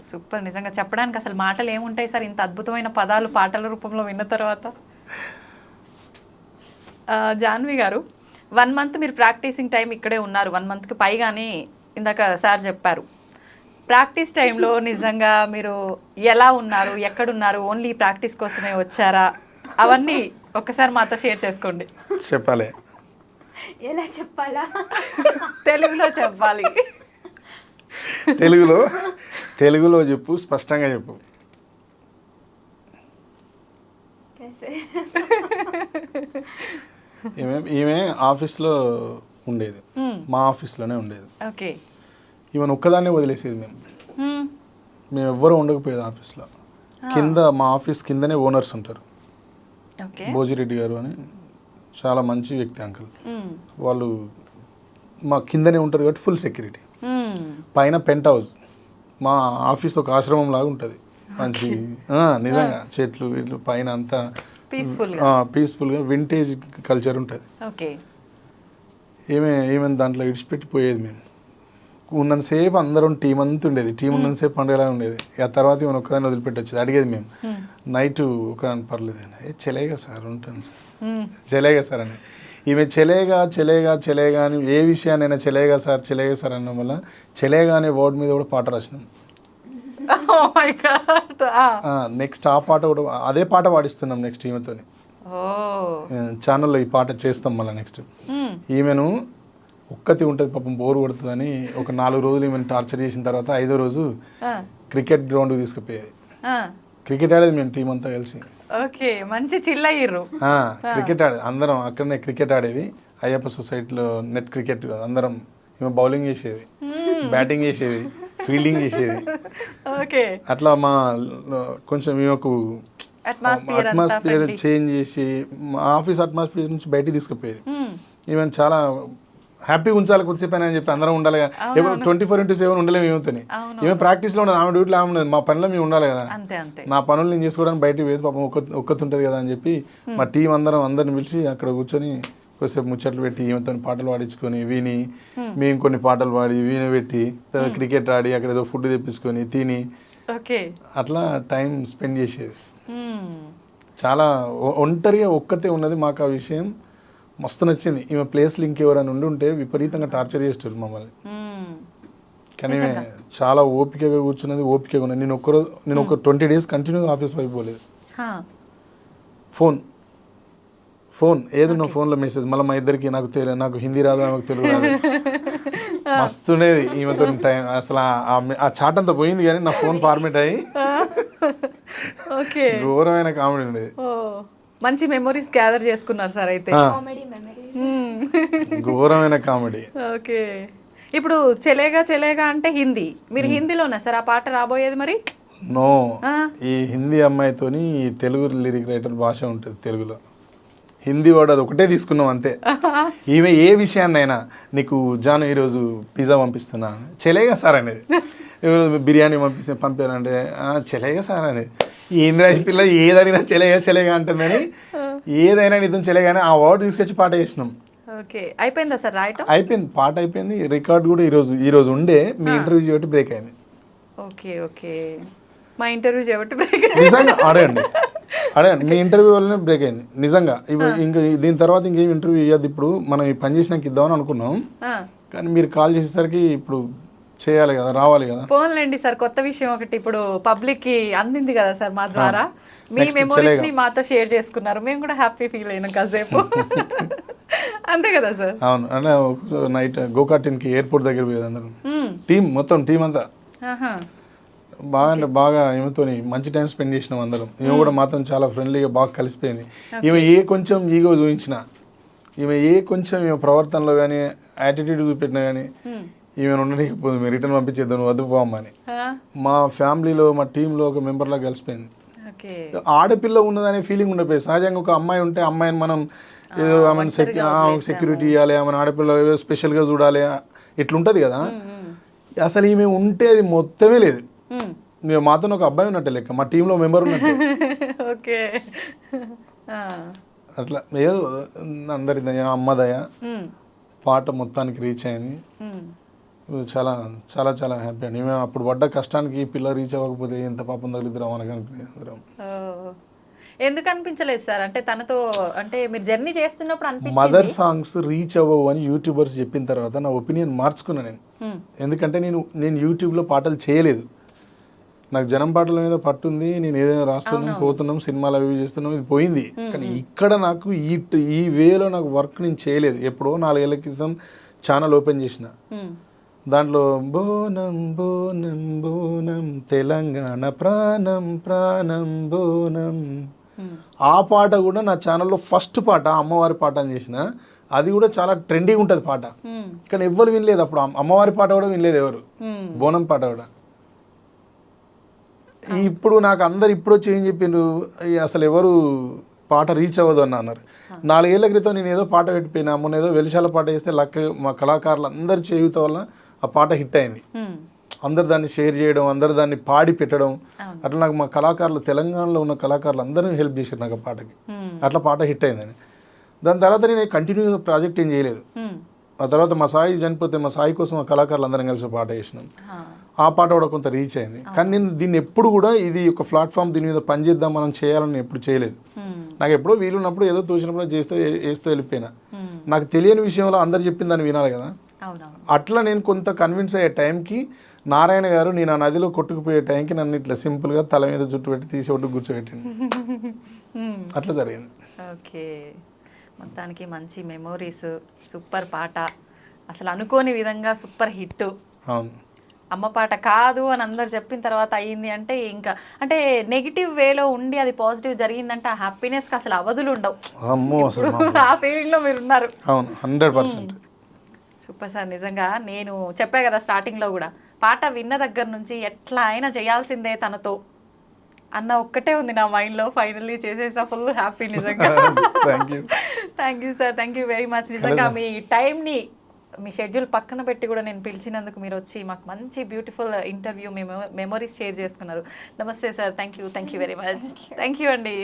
సూపర్, నిజంగా చెప్పడానికి అసలు మాటలు ఏముంటాయి సార్, ఇంత అద్భుతమైన పదాలు పాటల రూపంలో విన్న తర్వాత. జాన్వి గారు, 1 month మీరు ప్రాక్టీసింగ్ టైం ఇక్కడే ఉన్నారు, 1 monthకి పైగానే ఇందాక సార్ చెప్పారు. ప్రాక్టీస్ టైంలో నిజంగా మీరు ఎలా ఉన్నారు, ఎక్కడున్నారు, ఓన్లీ ప్రాక్టీస్ కోసమే వచ్చారా, అవన్నీ ఒక్కసారి మాతో షేర్ చేసుకోండి. చెప్పాలి, ఎలా చెప్పాలా? తెలుగులో చెప్పాలి. తెలుగులో చెప్పు, స్పష్టంగా చెప్పు. ఈమె ఆఫీస్లో ఉండేది, మా ఆఫీస్లోనే ఉండేది. ఓకే. ఈమెను ఒక్కదాన్నే వదిలేసేది మేము ఎవ్వరూ ఉండకపోయేది ఆఫీస్లో. కింద మా ఆఫీస్ కిందనే ఓనర్స్ ఉంటారు, ఓకే. భోజిరెడ్డి గారు అని చాలా మంచి వ్యక్తి అంకుల్. వాళ్ళు మా కిందనే ఉంటారు కాబట్టి ఫుల్ సెక్యూరిటీ. పైన పెంట్ హౌస్, మా ఆఫీస్ ఒక ఆశ్రమం లాగా ఉంటుంది. మంచి నిజంగా చెట్లు వీళ్ళు పైన అంతా పీస్ఫుల్గా వింటేజ్ కల్చర్ ఉంటుంది. ఓకే. ఏమైనా దాంట్లో ఇడిచిపెట్టిపోయేది మేము. ఉన్నంతసేపు అందరం టీం అంతా ఉండేది, టీం ఉన్నంతసేపు పండుగలా ఉండేది. ఆ తర్వాత ఈమెను ఒక్కదాన్ని వదిలిపెట్టి వచ్చేది. అడిగేది మేము నైట్ ఒక పర్లేదు చెలేగా సార్ ఉంటాను సార్, చెలేగా సార్ అని. ఈమె చెలేగా చెలేగా చెలేగా అని ఏ విషయాన్నైనా చెలేగా సార్ అన్న వల్ల చెలేగా అనే వర్డ్ మీద కూడా పాట రాసినాం. నెక్స్ట్ ఆ పాట కూడా అదే పాట పాడిస్తున్నాం నెక్స్ట్ ఈమెతోని. ఛానల్లో ఈ పాట చేస్తాం మళ్ళీ నెక్స్ట్. ఈమెను ఒక్కతి ఉంటుంది పాపం, బోరు కొడుతుందని ఒక 4 రోజులు ఈమెను టార్చర్ చేసిన తర్వాత 5వ రోజు క్రికెట్ గ్రౌండ్కి తీసుకుపోయేది. క్రికెట్ ఆడేది మేము టీం అంతా కలిసి. ఓకే, మంచి చిల్ అయ్యారు. క్రికెట్ ఆడేది అందరం అక్కడనే క్రికెట్ ఆడేది. అయ్యప్ప సొసైటీలో నెట్ క్రికెట్ అందరం. ఈమె బౌలింగ్ చేసేది, బ్యాటింగ్ చేసేది, ఫీల్డింగ్ చేసేది. ఓకే. అట్లా మా కొంచెం ఈమెకు అట్మాస్ఫియర్ చేంజ్ చేసి మా ఆఫీస్ అట్మాస్ఫియర్ నుంచి బయటికి తీసుకుపోయేది. ఈమె చాలా హ్యాపీగా ఉంచాలి కొద్దిసేపు అని చెప్పి అందరం ఉండాలి కదా. 24/7 ఉండలేము ఏమవుతుంది. ఈమె ప్రాక్టీస్లో ఉండదు, ఆమె డ్యూటీలో ఆమె ఉండదు, మా పనిలో మేము ఉండాలి కదా. నా పనులు నేను చేసుకోవడానికి బయటికి పోయేది పాపం ఒక్కతి ఉంటుంది కదా అని చెప్పి మా టీం అందరిని పిలిచి అక్కడ కూర్చొని కొద్దిసేపు ముచ్చట్లు పెట్టి ఈమెతో పాటలు పాడించుకొని విని, మేము కొన్ని పాటలు పాడి వీణ పెట్టి క్రికెట్ ఆడి అక్కడ ఏదో ఫుడ్ తెప్పించుకొని తిని అట్లా టైం స్పెండ్ చేసేది. చాలా ఒంటరిగా ఒక్కతే ఉన్నది. మాకు ఆ విషయం మస్తు నచ్చింది. ఈమె ప్లేస్లో ఇంకెవరైనా ఉంటే విపరీతంగా టార్చర్ చేస్తారు మమ్మల్ని. కానీ చాలా ఓపికగా కూర్చున్నది, ఓపికగా ఉన్నది. నేను ఒక 20 days కంటిన్యూగా ఆఫీస్ వైపు పోలేదు. ఫోన్ ఏదన్నా ఫోన్లో మెసేజ్. మళ్ళీ మా ఇద్దరికి నాకు హిందీ రాదు, నాకు తెలుగు రాదు. మస్తుండేది ఈమెతో టైం. అసలు ఆ చాట్ అంతా పోయింది కానీ నా ఫోన్ ఫార్మేట్ అయ్యి ఘోరమైన కామెడీ ఉండేది. మంచి మెమరీస్ గ్యాదర్ చేసుకున్నారు సార్ అయితే. ఘోరమైన కామెడీ. ఓకే. ఇప్పుడు చెలేగా అంటే హిందీ. మీరు హిందీలోనా సార్ ఆ పాట రాబోయేది మరి? నో, ఈ హిందీ అమ్మాయితోని తెలుగు లిరిక్ రైటర్ భాష ఉంటుంది తెలుగులో. హిందీ వర్డ్ అది ఒకటే తీసుకున్నాం అంతే. ఈమె ఏ విషయాన్నైనా నీకు జాను ఈరోజు పిజ్జా పంపిస్తున్నా చెలేగా సార్ అనేది, బిర్యానీ పంపానంటే చెలేగా సార్ అనేది. ఏంద్రా ఈ పిల్ల ఏది అడిగినా చెలేగా అంటుందని, ఏదైనా నిజం చెలేగానే ఆ వర్డ్ తీసుకొచ్చి పాట చేసినాం. ఓకే, అయిపోయిందా సార్ రాయటం? అయిపోయింది, పాట అయిపోయింది. రికార్డ్ కూడా ఈరోజు ఉండే మీ ఇంటర్వ్యూ చేయబట్టి బ్రేక్ అయింది. ఓకే, మా ఇంటర్వ్యూ చేయబట్టి బ్రేక్ నిజంగా అడగండి మీ ఇంటర్వ్యూ వల్లనే బ్రేక్ అయింది నిజంగా. ఇంకా దీని తర్వాత ఇంకేం ఇంటర్వ్యూ ఇవ్వద్దు, ఇప్పుడు మనం ఈ పని చేసినాక ఇద్దామని అనుకున్నాం. కానీ మీరు కాల్ చేసేసరికి ఇప్పుడు చేయాలి కదా, రావాలి కదా. పోన్లేండి సార్, కొత్త విషయం ఒకటి ఇప్పుడు పబ్లిక్ కి అందింది కదా సార్ మా ద్వారా. మీ మెమోరీస్ ని మాతో షేర్ చేసుకున్నారు, మేము కూడా హ్యాపీ ఫీల్ అయినాం కాసేపు. అంతే కదా సార్? అవును. అంటే నైట్ గోకార్టిన్కి ఎయిర్పోర్ట్ దగ్గర పోయేది అందరం, మొత్తం టీం అంతా. బాగా ఈమెతోని మంచి టైం స్పెండ్ చేసినాం అందరం. ఈమె కూడా మాత్రం చాలా ఫ్రెండ్లీగా బాగా కలిసిపోయింది. ఈమె కొంచెం ఈగో చూపించినా, ఈమె ప్రవర్తనలో కానీ యాటిట్యూడ్ చూపెట్టినా కానీ ఈమె ఉండలేకపోతుంది. మీరు రిటర్న్ పంపించేద్దాం, నువ్వు వద్దు పోమ్మని. మా ఫ్యామిలీలో మా టీంలో ఒక మెంబర్లా కలిసిపోయింది. ఆడపిల్ల ఉన్నదనే ఫీలింగ్ ఉండకపోయింది. సహజంగా ఒక అమ్మాయి ఉంటే అమ్మాయిని మనం ఏదో ఆమె సెక్యూరిటీ ఇవ్వాలి, ఆమె ఆడపిల్ల ఏదో స్పెషల్గా చూడాలి, ఇట్లుంటుంది కదా. అసలు ఈమె ఉంటే అది మొత్తమే లేదు. మేము మాతో ఒక అబ్బాయి ఉన్నట్టే లెక్క, మా టీంలో మెంబర్ ఉన్నట్టే. అట్లా ఏదో అందరి దయ, అమ్మ దయ, పాట మొత్తానికి రీచ్ అయింది. చాలా చాలా చాలా హ్యాపీ అండి. మేము అప్పుడు పడ్డ కష్టానికి ఈ పిల్ల రీచ్ అవ్వకపోతే ఎంత పాపం తగిలిద్దాం మనకు అనుకునేది. ఎందుకు అనిపించలేదు సార్? అంటే తనతో అంటే మీరు జర్నీ చేస్తున్నప్పుడు అనిపించింది మదర్ సాంగ్స్ రీచ్ అవ్వవు అని యూట్యూబర్స్ చెప్పిన తర్వాత నా ఒపీనియన్ మార్చుకున్నా నేను. ఎందుకంటే నేను యూట్యూబ్లో పాటలు చేయలేదు, నాకు జనం పాటల మీద పట్టుంది. నేను ఏదైనా రాస్తున్నాం, పోతున్నాం, సినిమాలు అవి చేస్తున్నాం, ఇది పోయింది. కానీ ఇక్కడ నాకు ఈ వేలో నాకు వర్క్ నేను చేయలేదు. ఎప్పుడో 4 ఏళ్ల క్రితం ఛానల్ ఓపెన్ చేసిన, దాంట్లో బోనం బోనం బోనం తెలంగాణ ప్రాణం ప్రాణం బోనం, ఆ పాట కూడా నా ఛానల్లో ఫస్ట్ పాట అమ్మవారి పాట అని చేసిన. అది కూడా చాలా ట్రెండింగ్ ఉంటుంది పాట, కానీ ఎవ్వరు వినలేదు అప్పుడు. అమ్మవారి పాట కూడా వినలేదు ఎవరు, బోనం పాట కూడా. ఇప్పుడు నాకు అందరు ఇప్పుడు వచ్చి ఏం చెప్పిండ్రు, అసలు ఎవరు పాట రీచ్ అవ్వదు అని అన్నారు. 4 ఏళ్ల క్రితం నేను ఏదో పాట పెట్టిపోయినా, మొన్న ఏదో వెలిశాల పాట చేస్తే మా కళాకారులు అందరి చేయుత వల్ల ఆ పాట హిట్ అయింది. అందరు దాన్ని షేర్ చేయడం, అందరు దాన్ని పాడి పెట్టడం, అట్లా నాకు మా కళాకారులు, తెలంగాణలో ఉన్న కళాకారులు అందరూ హెల్ప్ చేశారు నాకు ఆ పాటకి. అట్లా పాట హిట్ అయిందని. దాని తర్వాత నేను కంటిన్యూగా ప్రాజెక్ట్ ఏం చేయలేదు. ఆ తర్వాత మా సాయి చనిపోతే మా సాయి కోసం ఆ కళాకారులు అందరం కలిసి పాట చేసినాం. ఆ పాట కూడా కొంత రీచ్ అయింది. కానీ నేను దీన్ని ఎప్పుడు కూడా ఇది ఒక ప్లాట్ఫామ్, దీని మీద పనిచేద్దాం మనం చేయాలని ఎప్పుడు చేయలేదు. నాకు ఎప్పుడో వీలున్నప్పుడు ఏదో తోచినప్పుడు వేస్తూ వెళ్ళిపోయినా. నాకు తెలియని విషయంలో అందరు చెప్పింది దాన్ని వినాలి కదా. అట్లా నేను కొంత కన్విన్స్ అయ్యే టైంకి నారాయణ గారు నేను ఆ నదిలో కొట్టుకుపోయే టైంకి నన్ను ఇట్లా సింపుల్గా తల మీద జుట్టు పెట్టి తీసి ఒడ్డు కూర్చోబెట్టింది. అట్లా జరిగింది. ఓకే, మొత్తానికి మంచి మెమోరీస్, సూపర్ పాట, అసలు అనుకోని విధంగా సూపర్ హిట్. అవును, అమ్మ పాట కాదు అని అందరు చెప్పిన తర్వాత అయ్యింది అంటే, ఇంకా అంటే నెగిటివ్ వేలో ఉండి అది పాజిటివ్ జరిగిందంటే ఆ హ్యాపీనెస్కి అసలు అవధులు ఉండవు. అమ్మో అసలు ఆ ఫీలింగ్లో మీరు ఉన్నారు. అవును, 100%. Super sir. నిజంగా నేను చెప్పా కదా స్టార్టింగ్లో కూడా, పాట విన్న దగ్గర నుంచి ఎట్లా అయినా చేయాల్సిందే తనతో అన్న ఒక్కటే ఉంది నా మైండ్లో. ఫైనల్లీ చేసేసా, ఫుల్ హ్యాపీ నిజంగా. Thank you sir, thank you very much. నిజంగా మీ టైంని, మీ షెడ్యూల్ పక్కన పెట్టి కూడా నేను పిలిచినందుకు మీరు వచ్చి మాకు మంచి బ్యూటిఫుల్ ఇంటర్వ్యూ, మెమోరీస్ షేర్ చేసుకున్నారు. నమస్తే sir, thank you very much. Thank you అండి.